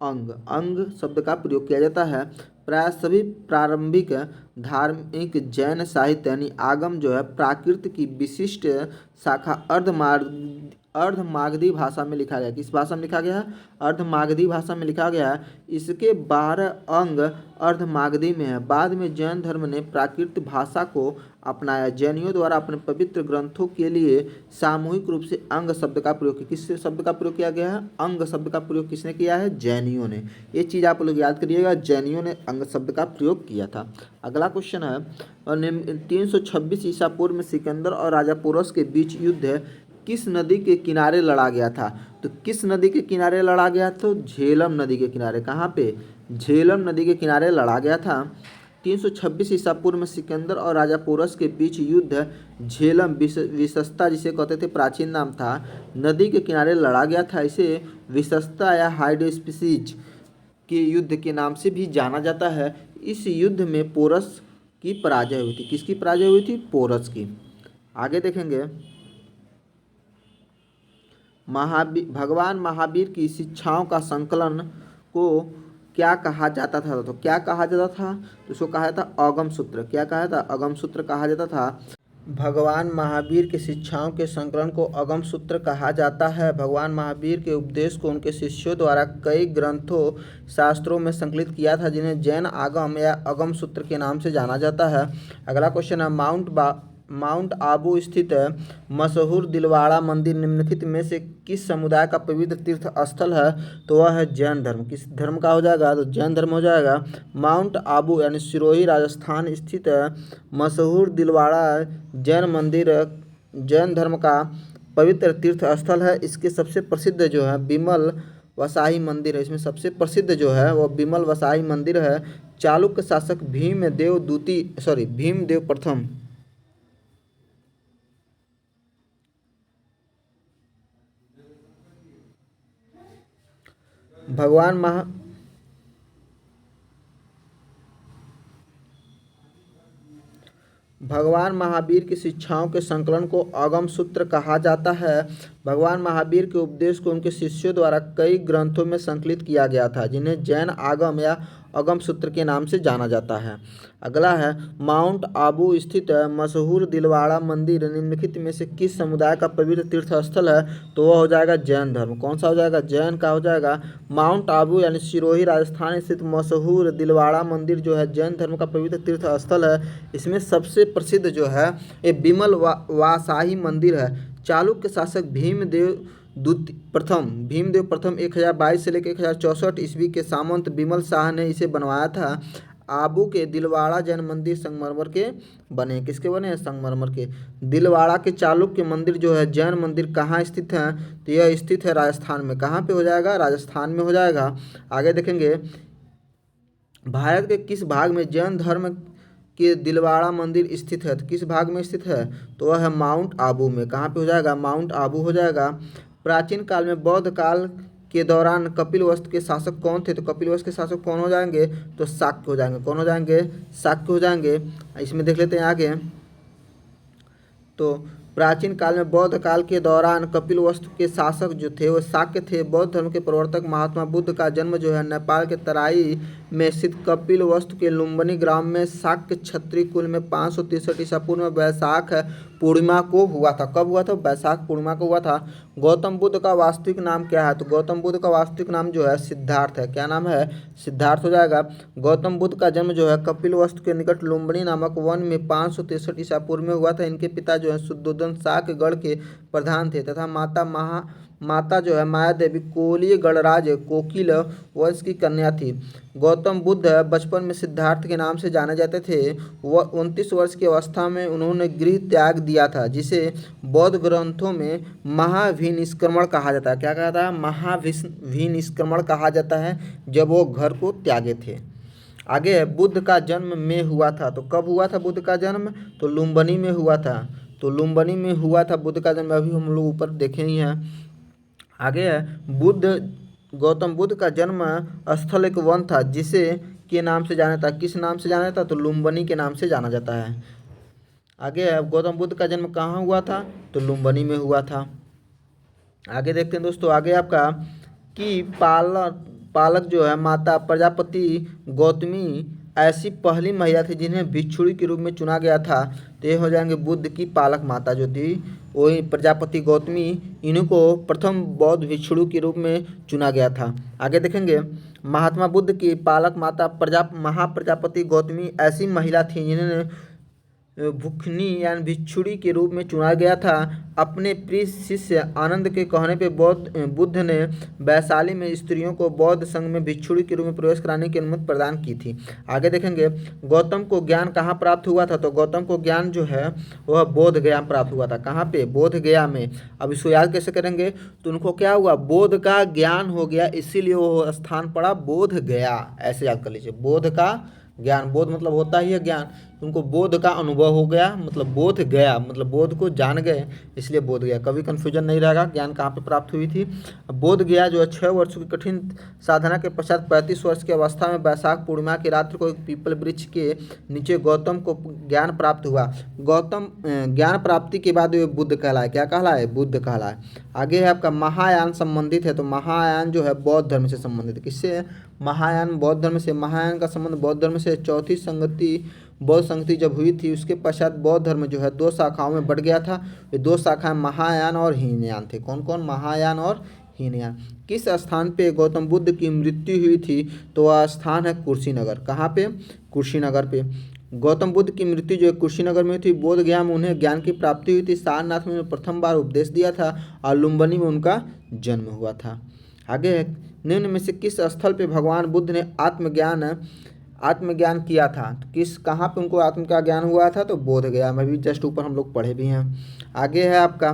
अंग। अंग शब्द का प्रयोग किया जाता है। प्राय सभी प्रारंभिक धार्मिक जैन साहित्य यानी आगम जो है प्राकृत की विशिष्ट शाखा अर्धमागधी भाषा में लिखा गया। किस भाषा में लिखा गया है? अर्धमागधी भाषा में लिखा गया है। इसके 12 अंग अर्धमागधी में है। बाद में जैन धर्म ने प्राकृत भाषा को अपनाया। जैनियों द्वारा अपने पवित्र ग्रंथों के लिए सामूहिक रूप से अंग शब्द का प्रयोग किया। किस शब्द का प्रयोग किया गया है? अंग शब्द का प्रयोग किसने किया है? जैनियों ने। ये चीज़ आप लोग याद करिएगा, जैनियों ने अंग शब्द का प्रयोग किया था। अगला क्वेश्चन है 326 ईसा पूर्व में सिकंदर और राजा पोरस के बीच युद्ध किस नदी के किनारे लड़ा गया था? तो किस नदी के किनारे लड़ा गया? तो झेलम नदी के किनारे। कहाँ पे? झेलम नदी के किनारे लड़ा गया था। 326 ईसा पूर्व में सिकंदर और राजा पोरस के बीच युद्ध झेलम विशस्ता जिसे कहते थे प्राचीन नाम था, नदी के किनारे लड़ा गया था। इसे विशस्ता या हाइडेस्पिसिज के युद्ध के नाम से भी जाना जाता है। इस युद्ध में पोरस की पराजय हुई थी। किसकी पराजय हुई थी? पोरस की। आगे देखेंगे भगवान महावीर की शिक्षाओं का संकलन को क्या कहा जाता था? तो क्या कहा जाता था? तो उसको कहा जाता अगम सूत्र। क्या कहा था? अगम सूत्र कहा जाता था। भगवान महावीर की शिक्षाओं के संकलन को अगम सूत्र कहा जाता है। भगवान महावीर के उपदेश को उनके शिष्यों द्वारा कई ग्रंथों शास्त्रों में संकलित किया था, जिन्हें जैन आगम या अगम सूत्र के नाम से जाना जाता है। अगला क्वेश्चन है माउंट आबू स्थित मशहूर दिलवाड़ा मंदिर निम्नलिखित में से किस समुदाय का पवित्र तीर्थ स्थल है? तो वह है जैन धर्म। किस धर्म का हो जाएगा? तो जैन धर्म हो जाएगा। माउंट आबू यानी सिरोही राजस्थान स्थित मशहूर दिलवाड़ा जैन मंदिर जैन धर्म का पवित्र तीर्थ स्थल है। इसके सबसे प्रसिद्ध जो है बिमल वसाई मंदिर है। इसमें सबसे प्रसिद्ध जो है वो बिमल वसाई मंदिर है। चालुक्य शासक भीमदेव प्रथम भगवान महावीर की शिक्षाओं के संकलन को अगम सूत्र कहा जाता है। भगवान महावीर के उपदेश को उनके शिष्यों द्वारा कई ग्रंथों में संकलित किया गया था, जिन्हें जैन आगम या अगम सूत्र के नाम से जाना जाता है। अगला है माउंट आबू स्थित मशहूर दिलवाड़ा मंदिर निम्नलिखित में से किस समुदाय का पवित्र तीर्थ स्थल है? तो वह हो जाएगा जैन धर्म। कौन सा हो जाएगा? जैन का हो जाएगा। माउंट आबू यानी सिरोही राजस्थान स्थित मशहूर दिलवाड़ा मंदिर जो है जैन धर्म का पवित्र तीर्थ स्थल है। इसमें सबसे प्रसिद्ध जो है ये बिमल वासाही मंदिर है। चालुक्य शासक भीमदेव प्रथम 1022 से लेकर 1064 ईस्वी के सामंत बिमल शाह ने इसे बनवाया था। आबू के दिलवाड़ा जैन मंदिर संगमरमर के बने। किसके बने हैं? संगमरमर के। दिलवाड़ा के चालुक्य मंदिर जो है जैन मंदिर कहाँ स्थित है? तो यह स्थित है राजस्थान में। कहाँ पे हो जाएगा? राजस्थान में हो जाएगा। आगे देखेंगे, भारत के किस भाग में जैन धर्म के दिलवाड़ा मंदिर स्थित है? तो किस भाग में स्थित है? तो वह है माउंट आबू में। कहाँ पे हो जाएगा? माउंट आबू हो जाएगा। प्राचीन काल में बौद्ध काल के दौरान कपिलवस्तु के शासक कौन थे? तो कपिलवस्तु के शासक कौन हो जाएंगे? तो शाक्य हो जाएंगे। कौन हो जाएंगे? शाक्य हो जाएंगे। इसमें देख लेते हैं आगे। तो प्राचीन काल में बौद्ध काल के दौरान कपिलवस्तु के शासक जो थे वो शाक्य थे। बौद्ध धर्म के प्रवर्तक महात्मा बुद्ध का जन्म जो है नेपाल के तराई में स्थित कपिलवस्तु के लुम्बिनी ग्राम में शाक्य क्षत्रिय कुल में 563 ईसा पूर्व में वैशाख पूर्णिमा को हुआ था। कब हुआ था? वैशाख पूर्णिमा को हुआ था। गौतम बुद्ध का वास्तविक नाम क्या है? तो गौतम बुद्ध का वास्तविक नाम जो है सिद्धार्थ है। क्या नाम है? सिद्धार्थ हो जाएगा। गौतम बुद्ध का जन्म जो है कपिलवस्तु के निकट लुम्बिनी नामक वन में 563 ईसा पूर्व में हुआ था। इनके पिता जो है शुद्धोधन शाक्यगढ़ के प्रधान थे तथा माता जो है माया देवी कोलीय गणराज कोकिल वंश की कन्या थी। गौतम बुद्ध बचपन में सिद्धार्थ के नाम से जाने जाते थे। वह 29 वर्ष की अवस्था में उन्होंने गृह त्याग दिया था, जिसे बौद्ध ग्रंथों में महाभिनिष्क्रमण कहा जाता है। क्या कहा था? महाभिनिष्क्रमण कहा जाता है, जब वो घर को त्यागे थे। आगे, बुद्ध का जन्म में हुआ था। तो कब हुआ था बुद्ध का जन्म? तो लुम्बिनी में हुआ था। तो लुम्बिनी में हुआ था बुद्ध का जन्म। अभी हम लोग ऊपर देखे ही हैं। आगे है, गौतम बुद्ध का जन्म स्थल एक वन था जिसे के नाम से जाना था। किस नाम से जाना जाता? तो लुम्बिनी के नाम से जाना जाता है। आगे है, गौतम बुद्ध का जन्म कहाँ हुआ था? तो लुम्बिनी में हुआ था। आगे देखते हैं दोस्तों। आगे आपका कि पालक जो है माता प्रजापति गौतमी ऐसी पहली महिला थी जिन्हें भिक्षुणी के रूप में चुना गया था। तो ये हो जाएंगे बुद्ध की पालक माता जो थी वही प्रजापति गौतमी। इन्हीं को प्रथम बौद्ध भिक्षुणी के रूप में चुना गया था। आगे देखेंगे, महात्मा बुद्ध की पालक माता महाप्रजापति गौतमी ऐसी महिला थी जिन्हें भुखनी यानी भिक्षुणी के रूप में चुना गया था। अपने प्रिय शिष्य आनंद के कहने पे बुद्ध ने वैशाली में स्त्रियों को बौद्ध संघ में भिक्षुणी के रूप में प्रवेश कराने की अनुमति प्रदान की थी। आगे देखेंगे, गौतम को ज्ञान कहाँ प्राप्त हुआ था? तो गौतम को ज्ञान जो है वह बोध गया प्राप्त हुआ था। कहाँ पे? बोध गया में। अब इसको याद कैसे करेंगे? तो उनको क्या हुआ? बोध का ज्ञान हो गया, इसीलिए वो स्थान पड़ा बोध गया। ऐसे याद कर लीजिए, बोध का ज्ञान। बोध मतलब होता ही है ज्ञान। उनको बोध का अनुभव हो गया, मतलब बोध गया मतलब बोध को जान गए, इसलिए बोध गया। कभी कन्फ्यूजन नहीं रहेगा ज्ञान कहाँ पे प्राप्त हुई थी। बोध गया जो है 6 वर्षों की कठिन साधना के पश्चात 35 वर्ष की अवस्था में वैशाख पूर्णिमा की रात्रि को एक पीपल वृक्ष के नीचे गौतम को ज्ञान प्राप्त हुआ। गौतम ज्ञान प्राप्ति के बाद वे बुद्ध कहलाए। क्या कहलाए? बुद्ध कहलाए। आगे है आपका महायान संबंधित है। तो महायान जो है बौद्ध धर्म से संबंधित है। किससे है? महायान बौद्ध धर्म से। महायान का संबंध बौद्ध धर्म से। चौथी बौद्ध संगति जब हुई थी उसके पश्चात बौद्ध धर्म जो है 2 शाखाओं में बढ़ गया था। ये 2 शाखाएं महायान और हीनयान थे। कौन कौन? महायान और हीनयान। किस स्थान पे गौतम बुद्ध की मृत्यु हुई थी? तो वह स्थान है कुशीनगर। कहाँ पे? कुशीनगर पे। गौतम बुद्ध की मृत्यु जो है कुशीनगर में थी। बोध गया में उन्हें ज्ञान की प्राप्ति हुई थी। सारनाथ में प्रथम बार उपदेश दिया था और लुम्बिनी में उनका जन्म हुआ था। आगे है, निम्न में से किस स्थल पे भगवान बुद्ध ने आत्मज्ञान किया था? तो कहाँ पे उनको आत्म का ज्ञान हुआ था? तो बोध गया में। भी जस्ट ऊपर हम लोग पढ़े भी हैं। आगे है आपका,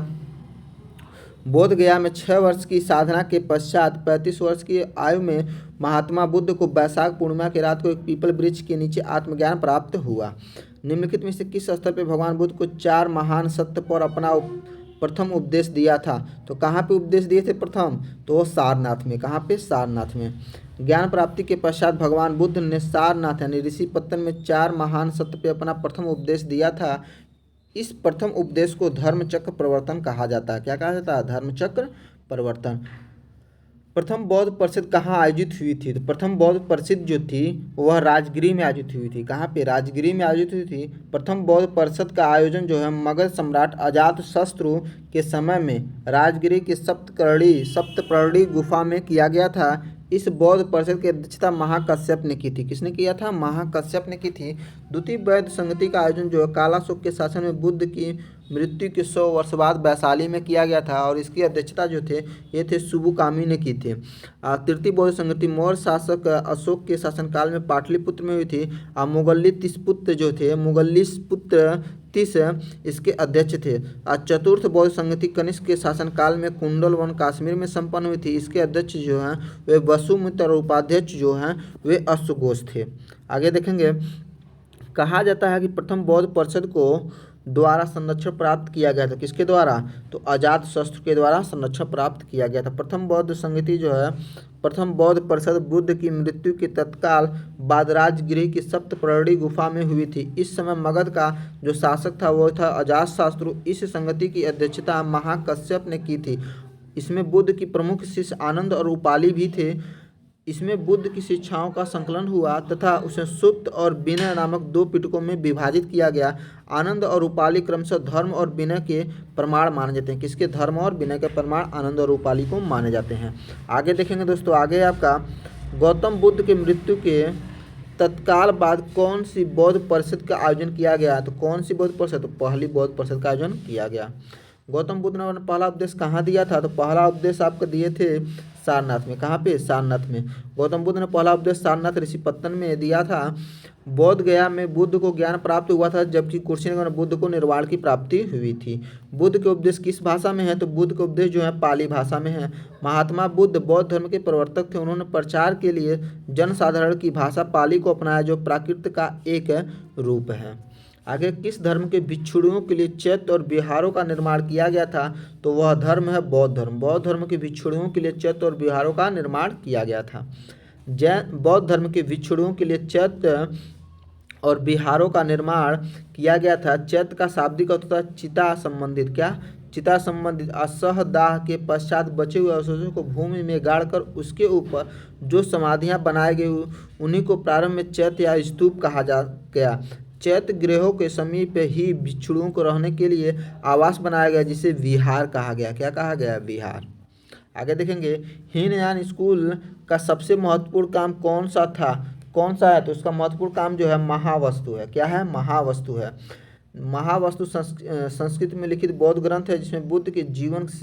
बोध गया में 6 वर्ष की साधना के पश्चात 35 वर्ष की आयु में महात्मा बुद्ध को वैशाख पूर्णिमा की रात को एक पीपल वृक्ष के नीचे आत्मज्ञान प्राप्त हुआ। निम्नलिखित में से किस स्थल पर भगवान बुद्ध को 4 महान सत्य पर अपना प्रथम उपदेश दिया था? तो कहाँ पे उपदेश दिए थे प्रथम? तो सारनाथ में। कहाँ पे? सारनाथ में। ज्ञान प्राप्ति के पश्चात भगवान बुद्ध ने सारनाथ यानी ऋषिपत्तन में 4 महान सत्य पे अपना प्रथम उपदेश दिया था। इस प्रथम उपदेश को धर्मचक्र प्रवर्तन कहा जाता है। क्या कहा जाता है? धर्मचक्र प्रवर्तन। प्रथम बौद्ध परिषद कहाँ आयोजित हुई थी? तो प्रथम बौद्ध परिषद जो थी वह राजगिरी में आयोजित हुई थी। कहाँ पे? राजगिरी में आयोजित हुई थी। प्रथम बौद्ध परिषद का आयोजन जो है मगध सम्राट अजातशत्रु के समय में राजगिरी की सप्तप्रहरी गुफा में किया गया था। इस बौद्ध परिषद की अध्यक्षता महाकश्यप ने की थी। किसने किया था? महाकश्यप ने की थी। द्वितीय बौद्ध संगति का आयोजन जो है कालाशोक के शासन में बुद्ध की मृत्यु के 100 वर्ष बाद वैशाली में किया गया था और इसकी अध्यक्षता जो थे ये थे सुबुकामी ने की थी। तृतीय बौद्ध संगति मौर्य शासक अशोक के शासनकाल में पाटलिपुत्र में हुई थी। मुगलितिसपुत्र जो थे मुगलिसपुत्र तीस इसके अध्यक्ष थे। चतुर्थ बौद्ध संगति कनिष्क के शासनकाल में कुंडल वन कश्मीर में संपन्न हुई थी। इसके अध्यक्ष जो हैं वे वसुमित्र और उपाध्यक्ष जो हैं वे अश्वघोष थे। आगे देखेंगे, कहा जाता है कि प्रथम बौद्ध परिषद को द्वारा संरक्षण प्राप्त किया गया था। किसके द्वारा? तो अजात शस्त्र के द्वारा संरक्षण प्राप्त किया गया था। प्रथम बौद्ध संगति जो है प्रथम बौद्ध परिषद बुद्ध की मृत्यु के तत्काल बाद राजगृह की सप्तपर्णी गुफा में हुई थी। इस समय मगध का जो शासक था वो था अजातशत्रु। इस संगति की अध्यक्षता महाकश्यप ने की थी। इसमें बुद्ध की प्रमुख शिष्य आनंद और उपाली भी थे। इसमें बुद्ध की शिक्षाओं का संकलन हुआ तथा उसे सुप्त और विनय नामक 2 पिटकों में विभाजित किया गया। आनंद और उपाली क्रमशः धर्म और विनय के प्रमाण माने जाते हैं। किसके? धर्म और विनय के प्रमाण आनंद और उपाली को माने जाते हैं। आगे देखेंगे दोस्तों, आगे आपका गौतम बुद्ध के मृत्यु के तत्काल बाद कौन सी बौद्ध परिषद का आयोजन किया गया? तो कौन सी बौद्ध परिषद? तो पहली बौद्ध परिषद का आयोजन किया गया। गौतम बुद्ध ने अपना पहला उपदेश कहाँ दिया था? तो पहला उपदेश आपको दिए थे सारनाथ में। कहाँ पे? सारनाथ में। गौतम बुद्ध ने पहला उपदेश सारनाथ ऋषिपत्तन में दिया था। बोध गया में बुद्ध को ज्ञान प्राप्त हुआ था, जबकि कुशीनगर में बुद्ध को निर्वाण की प्राप्ति हुई थी। बुद्ध के उपदेश किस भाषा में है? तो बुद्ध के उपदेश जो है पाली भाषा में है। महात्मा बुद्ध बौद्ध धर्म के प्रवर्तक थे। उन्होंने प्रचार के लिए जनसाधारण की भाषा पाली को अपनाया, जो प्राकृत का एक रूप है। आगे, किस धर्म के भिक्षुओं के लिए चैत्य और विहारों का निर्माण किया गया था? तो वह धर्म है बौद्ध धर्म। बौद्ध धर्म के भिक्षुओं के लिए चैत्य और विहारों का निर्माण किया गया था। बौद्ध धर्म के भिक्षुओं के लिए चैत्य और विहारों का निर्माण किया गया था। चैत्य का शाब्दिक अर्थ होता है चिता संबंधित। क्या? चिता संबंधित। असह दाह के पश्चात बचे हुए अवशेषों को भूमि में गाड़कर उसके ऊपर जो समाधियां बनाए गए उन्हीं को प्रारंभ में चैत्य या स्तूप कहा जा गया। चैत्य गृहों के समीप ही भिक्षुओं को रहने के लिए आवास बनाया गया, जिसे विहार कहा गया। क्या कहा गया? विहार। आगे देखेंगे, हीनयान स्कूल का सबसे महत्वपूर्ण काम कौन सा था? कौन सा है? तो उसका महत्वपूर्ण काम जो है महावस्तु है। क्या है? महावस्तु है। महावस्तु संस्कृत में लिखित बौद्ध ग्रंथ है, जिसमें बुद्ध के जीवन से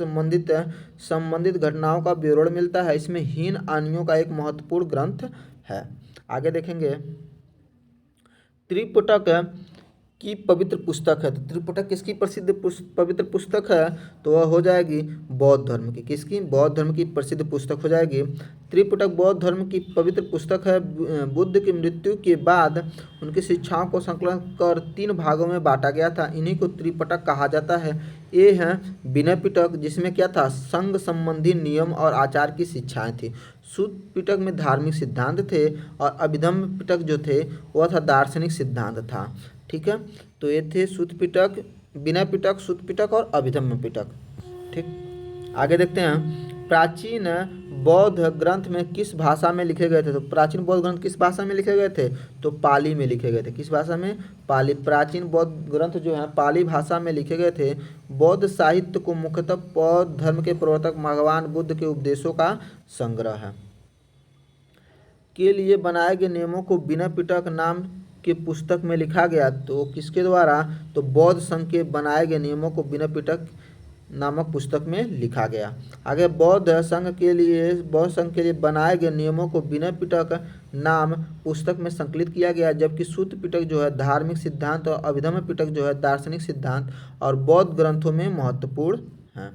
संबंधित घटनाओं का विवरण मिलता है। इसमें हीन आनियों का एक महत्वपूर्ण ग्रंथ है। आगे देखेंगे, त्रिपिटक की पवित्र पुस्तक है। तो त्रिपिटक किसकी प्रसिद्ध पवित्र पुस्तक है? तो वह हो जाएगी बौद्ध धर्म की। किसकी? बौद्ध धर्म की प्रसिद्ध पुस्तक हो जाएगी। त्रिपिटक बौद्ध धर्म की पवित्र पुस्तक है। बुद्ध की मृत्यु के बाद उनकी शिक्षाओं को संकलन कर 3 भागों में बांटा गया था। इन्हीं को त्रिपिटक कहा जाता है। ये है विनय पिटक, जिसमें क्या था? संघ संबंधी नियम और आचार की शिक्षाएं थी। सूत पिटक में धार्मिक सिद्धांत थे और अभिधम्म पिटक जो थे वह था दार्शनिक सिद्धांत था। ठीक है, तो ये थे सूत पिटक, विनय पिटक, सूत पिटक और अभिधम्म पिटक। ठीक, आगे देखते हैं, प्राचीन बौद्ध ग्रंथ में किस भाषा में लिखे गए थे? तो प्राचीन बौद्ध ग्रंथ किस भाषा में लिखे गए थे? तो पाली में लिखे गए थे। किस भाषा में? पाली। प्राचीन बौद्ध ग्रंथ जो है पाली भाषा में लिखे गए थे। बौद्ध साहित्य को मुख्यतः बौद्ध धर्म के प्रवर्तक भगवान बुद्ध के उपदेशों का संग्रह है। के लिए बनाए गए नियमों को विनय पिटक नाम के पुस्तक में लिखा गया। तो किसके द्वारा? तो बौद्ध संघ के बनाए गए नियमों को विनय पिटक नामक पुस्तक में लिखा गया। आगे, बौद्ध संघ के लिए बनाए गए नियमों को विनय पिटक नाम पुस्तक में संकलित किया गया, जबकि सूत पिटक जो है धार्मिक सिद्धांत और अभिधम्म पिटक जो है दार्शनिक सिद्धांत और बौद्ध ग्रंथों में महत्वपूर्ण है।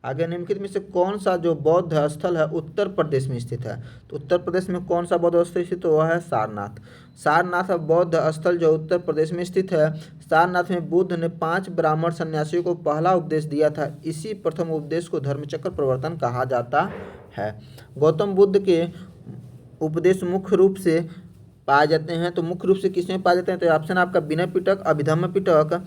आगे, निम्नलिखित में से कौन सा जो बौद्ध स्थल है उत्तर प्रदेश में स्थित है? तो उत्तर प्रदेश में कौन सा बौद्ध स्थल स्थित है? वह है सारनाथ। सारनाथ बौद्ध स्थल जो उत्तर प्रदेश में स्थित है। सारनाथ में बुद्ध ने 5 ब्राह्मण सन्यासियों को पहला उपदेश दिया था। इसी प्रथम उपदेश को धर्मचक्र प्रवर्तन कहा जाता है। गौतम बुद्ध के उपदेश मुख्य रूप से पाए जाते हैं। तो मुख्य रूप से किसमें पाए जाते हैं? तो ऑप्शन आपका विनय पिटक, अभिधम्म पिटक,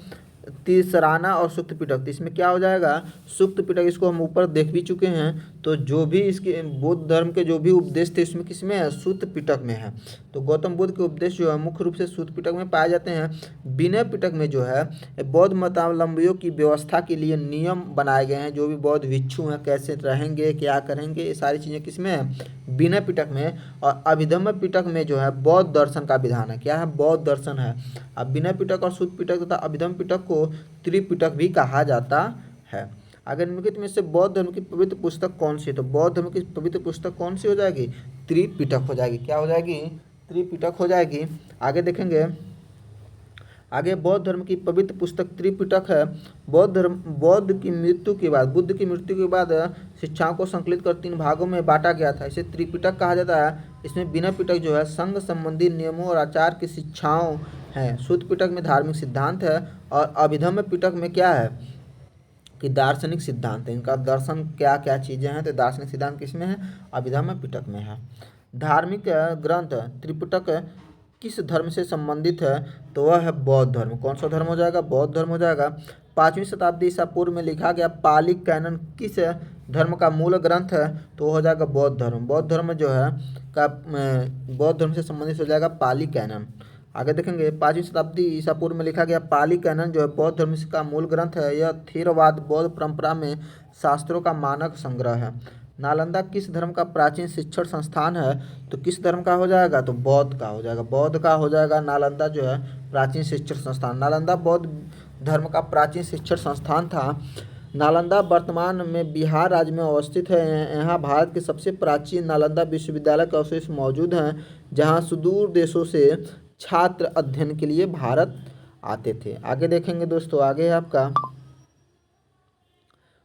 तीसराना और सुक्त पिटक। तो इसमें क्या हो जाएगा? सुक्त पिटक। इसको हम ऊपर देख भी चुके हैं। तो जो भी इसके बौद्ध धर्म के जो भी उपदेश थे इसमें किसमें है, सूत पिटक में है। तो गौतम बुद्ध के उपदेश जो है मुख्य रूप से सूत पिटक में पाए जाते हैं। विनय पिटक में जो है बौद्ध मतावलंबियों की व्यवस्था के लिए नियम बनाए गए हैं। जो भी बौद्ध भिक्षु हैं कैसे रहेंगे, क्या करेंगे, ये सारी चीज़ें किसमें है, विनय पिटक में। और अभिधम्म पिटक में जो है बौद्ध दर्शन का विधान है। क्या है, बौद्ध दर्शन है। अब विनय पिटक और सूत पिटक तथा अभिधम्म पिटक को त्रिपिटक भी कहा जाता है। अगर निम्नलिखित में से बौद्ध धर्म की पवित्र पुस्तक कौन सी है, तो बौद्ध धर्म की पवित्र पुस्तक कौन सी हो जाएगी, त्रिपिटक हो जाएगी। क्या हो जाएगी, त्रिपिटक हो जाएगी। आगे देखेंगे, आगे बौद्ध धर्म की पवित्र पुस्तक त्रिपिटक है। बौद्ध की मृत्यु के बाद, बुद्ध की मृत्यु के बाद शिक्षाओं को संकलित कर 3 भागों में बांटा गया था। इसे त्रिपिटक कहा जाता है। इसमें विनय पिटक जो है संघ संबंधी नियमों और आचार की शिक्षाओं हैं। सूत पिटक में धार्मिक सिद्धांत है। और अभिधम्म पिटक में क्या है कि दार्शनिक सिद्धांत है। इनका दर्शन क्या क्या चीज़ें हैं, तो दार्शनिक सिद्धांत किसमें है, अभिधम्म पिटक में है। धार्मिक ग्रंथ त्रिपिटक किस धर्म से संबंधित है, तो वह है बौद्ध धर्म। कौन सा धर्म हो जाएगा, बौद्ध धर्म हो जाएगा। 5वीं शताब्दी ईसा पूर्व में लिखा गया पाली कैनन किस धर्म का मूल ग्रंथ है, तो वो हो जाएगा बौद्ध धर्म। बौद्ध धर्म जो है बौद्ध धर्म से संबंधित हो जाएगा पाली कैनन। आगे देखेंगे, 5वीं शताब्दी ईसा पूर्व में लिखा गया पाली कैनन जो है बौद्ध धर्म का मूल ग्रंथ है। यह थेरवाद बौद्ध परंपरा में शास्त्रों का मानक संग्रह है। नालंदा किस धर्म का प्राचीन शिक्षण संस्थान है, तो किस धर्म का हो जाएगा, तो बौद्ध का हो जाएगा। बौद्ध का हो जाएगा नालंदा जो है प्राचीन शिक्षण संस्थान। नालंदा बौद्ध धर्म का प्राचीन शिक्षण संस्थान था। नालंदा वर्तमान में बिहार राज्य में अवस्थित है। यहाँ भारत के सबसे प्राचीन नालंदा विश्वविद्यालय के अवशेष मौजूद हैं, जहाँ सुदूर देशों से छात्र अध्ययन के लिए भारत आते थे। आगे देखेंगे दोस्तों, आगे है आपका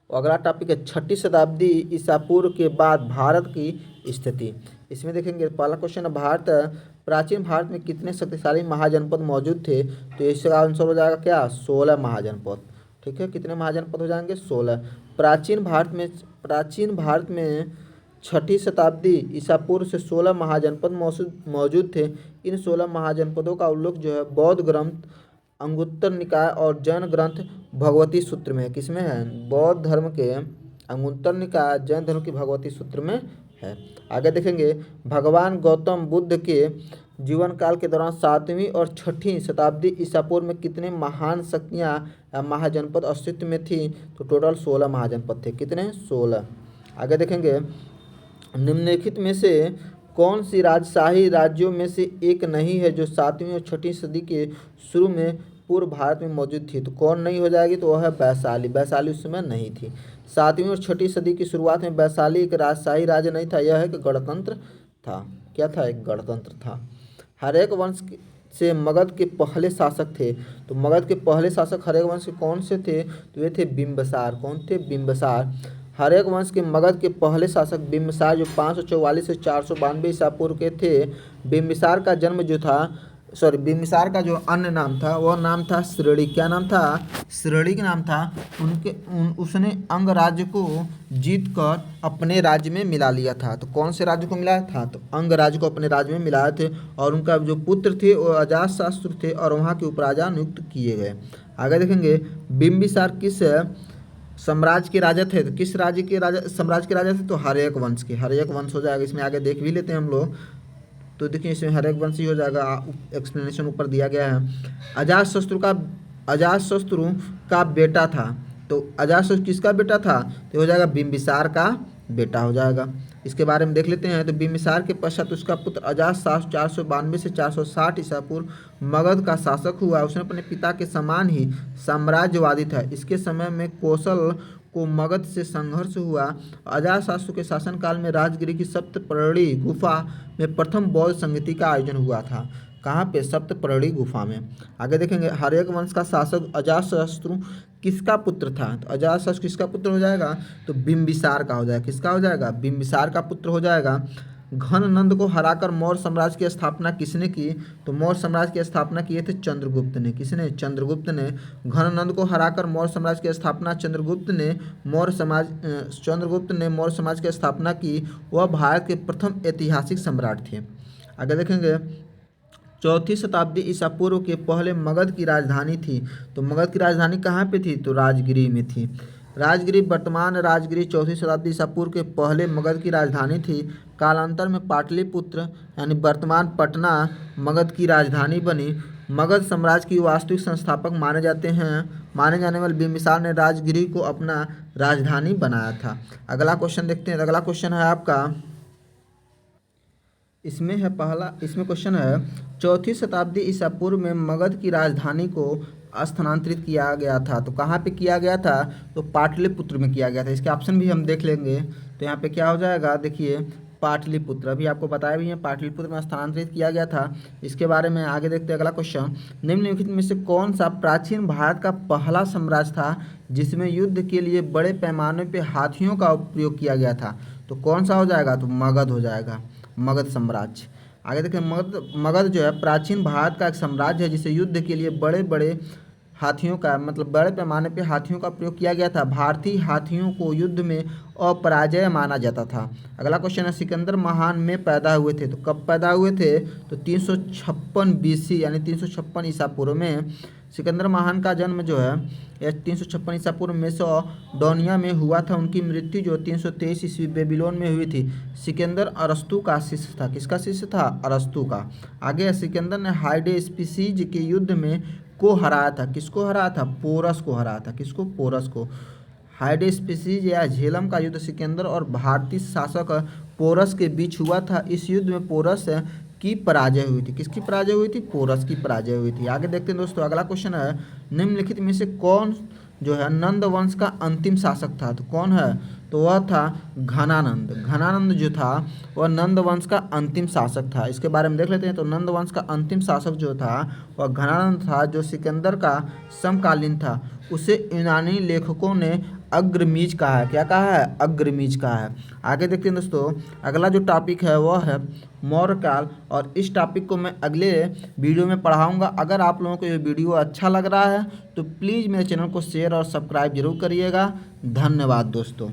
अगला टॉपिक है 6ठी शताब्दी ईसा पूर्व के बाद भारत की स्थिति। इसमें देखेंगे पहला क्वेश्चन है, प्राचीन भारत में कितने शक्तिशाली महाजनपद मौजूद थे, तो इसका आंसर हो जाएगा क्या, 16 महाजनपद। ठीक है, कितने महाजनपद हो जाएंगे, 16। प्राचीन भारत में 6ठी शताब्दी ईसा पूर्व से 16 महाजनपद मौजूद थे। इन 16 महाजनपदों का उल्लेख जो है बौद्ध ग्रंथ अंगुत्तर निकाय और जैन ग्रंथ भगवती सूत्र में है। किसमें है, बौद्ध धर्म के अंगुत्तर निकाय, जैन धर्म की भगवती सूत्र में है। आगे देखेंगे, भगवान गौतम बुद्ध के जीवन काल के दौरान 7वीं और 6ठी शताब्दी ईसा पूर्व में कितने महान शक्तियाँ या महाजनपद अस्तित्व में थी, तो टोटल 16 महाजनपद थे। कितने, 16। आगे देखेंगे, निम्नलिखित में से कौन सी राजशाही राज्यों में से एक नहीं है जो 7वीं और 6ठी सदी के शुरू में पूर्व भारत में मौजूद थी, तो कौन नहीं हो जाएगी, तो वह है वैशाली। वैशाली उस समय नहीं थी। 7वीं और 6ठी सदी की शुरुआत में वैशाली एक राजशाही राज्य नहीं था, यह एक गणतंत्र था। क्या था, एक गणतंत्र था। हरेक वंश से मगध के पहले शासक थे, तो मगध के पहले शासक हरेक वंश के कौन से थे, तो वे थे बिंबिसार। कौन थे, बिंबिसार। हरेक वंश के मगध के पहले शासक बिंबिसार जो 544 से 492 ईसा पूर्व के थे। बिंबिसार का जन्म जो था, बिंबिसार का जो अन्य नाम था वह नाम था श्रेणी। क्या नाम था, श्रेणी का नाम था। उसने अंग राज्य को जीत कर अपने राज्य में मिला लिया था। तो कौन से राज्य को मिलाया था, तो अंग राज्य को अपने राज्य में मिलाए थे। और उनका जो पुत्र थे वो अजातशत्रु थे और वहाँ के उपराजा नियुक्त किए गए। आगे देखेंगे, बिंबिसार किस साम्राज्य के राजा थे, तो किस राज्य के राजा, साम्राज्य के राजा थे, तो हर्यक वंश के। हर्यक वंश हो जाएगा। इसमें आगे देख भी लेते हैं हम लोग, तो देखिए इसमें हर्यक वंश ही हो जाएगा। एक्सप्लेनेशन ऊपर दिया गया है। अजातशत्रु का बेटा था, तो अजातशत्रु किसका बेटा था, तो हो जाएगा बिंबिसार का बेटा हो जाएगा। इसके बारे में देख लेते हैं। तो बिंबिसार के पश्चात उसका पुत्र अजातशत्रु 492 से 460 ईसा पूर्व मगध का शासक हुआ। उसने अपने पिता के समान ही साम्राज्यवादी था। इसके समय में कौशल को मगध से संघर्ष हुआ। अजातशत्रु के शासनकाल में राजगिरी की सप्तपर्णी गुफा में प्रथम बौद्ध संगीति का आयोजन हुआ था। कहाँ पे, सप्तपर्णी गुफा में। आगे देखेंगे, हर्यक वंश का शासक अजातशत्रु किसका पुत्र था, तो अजातशत्रु किसका पुत्र हो जाएगा, तो बिंबिसार का हो जाएगा। किसका हो जाएगा, बिंबिसार का पुत्र हो जाएगा। घननंद को हराकर मौर्य साम्राज्य की स्थापना किसने की, तो मौर्य साम्राज्य की स्थापना किए थे चंद्रगुप्त ने। किसने, चंद्रगुप्त ने। घननंद को हराकर मौर्य साम्राज्य की स्थापना चंद्रगुप्त ने मौर्य समाज की स्थापना की। वह भारत के प्रथम ऐतिहासिक सम्राट थे। आगे देखेंगे, 4ठी शताब्दी ईसा पूर्व के पहले मगध की राजधानी थी। तो मगध की राजधानी कहाँ पे थी, तो राजगिरी में थी। राजगिरी वर्तमान राजगिरी 4वीं शताब्दी ईसा पूर्व के पहले मगध की राजधानी थी। कालांतर में पाटलिपुत्र यानी वर्तमान पटना मगध की राजधानी बनी। मगध साम्राज्य की वास्तविक संस्थापक माने जाने वाले बिंबिसार ने राजगिरी को अपना राजधानी बनाया था। अगला क्वेश्चन देखते हैं। अगला क्वेश्चन है आपका, इसमें क्वेश्चन है 4वीं शताब्दी ईसा पूर्व में मगध की राजधानी को स्थानांतरित किया गया था। तो कहाँ पे किया गया था? तो पाटलिपुत्र में किया गया था। इसके ऑप्शन भी हम देख लेंगे। तो यहाँ पे क्या हो जाएगा, देखिए पाटलिपुत्र, अभी आपको बताया भी है पाटलिपुत्र में स्थानांतरित किया गया था। इसके बारे में आगे देखते हैं। अगला क्वेश्चन, निम्नलिखित में से कौन सा प्राचीन भारत का पहला साम्राज्य था जिसमें युद्ध के लिए बड़े पैमाने पर हाथियों का उपयोग किया गया था? तो कौन सा हो जाएगा? तो मगध हो जाएगा, मगध साम्राज्य। आगे देखिए, मगध जो है प्राचीन भारत का एक साम्राज्य है जिसे युद्ध के लिए बड़े बड़े हाथियों का बड़े पैमाने पे हाथियों का प्रयोग किया गया था। भारतीय हाथियों को युद्ध में अपराजय माना जाता था। अगला क्वेश्चन है, सिकंदर महान में पैदा हुए थे। तो कब पैदा हुए थे? तो 356 BC यानी 356 ईसा पूर्व में सिकंदर महान का जन्म जो है 356 ईसा पूर्व मेसोपोटामिया में हुआ था। उनकी मृत्यु जो 323 ईस्वी बेबीलोन में हुई थी। सिकंदर अरस्तु का शिष्य था। किसका शिष्य था? अरस्तु का। आगे सिकंदर ने हाइडेस्पिसीज के युद्ध में को हराया था। किसको हराया था? पोरस को हराया था। किसको? पोरस को। हाइडेस्पिसीज या झेलम का युद्ध सिकंदर और भारतीय शासक पोरस के बीच हुआ था। इस युद्ध में पोरस की पराजय हुई थी। किसकी पराजय हुई थी? पोरस की पराजय हुई थी। आगे देखते हैं दोस्तों। अगला क्वेश्चन है, निम्नलिखित में से कौन जो है नंद वंश का अंतिम शासक था? तो कौन है? तो वह था घनानंद। घनानंद जो था वह नंद वंश का अंतिम शासक था। इसके बारे में देख लेते हैं। तो नंद वंश का अंतिम शासक जो था वह घनानंद था, जो सिकंदर का समकालीन था। उसे यूनानी लेखकों ने अग्रमीज कहा है। क्या कहा है? अग्रमीज कहा है। आगे देखते हैं दोस्तों। अगला जो टॉपिक है वह है मौर्यकाल, और इस टॉपिक को मैं अगले वीडियो में पढ़ाऊंगा। अगर आप लोगों को ये वीडियो अच्छा लग रहा है तो प्लीज़ मेरे चैनल को शेयर और सब्सक्राइब जरूर करिएगा। धन्यवाद दोस्तों।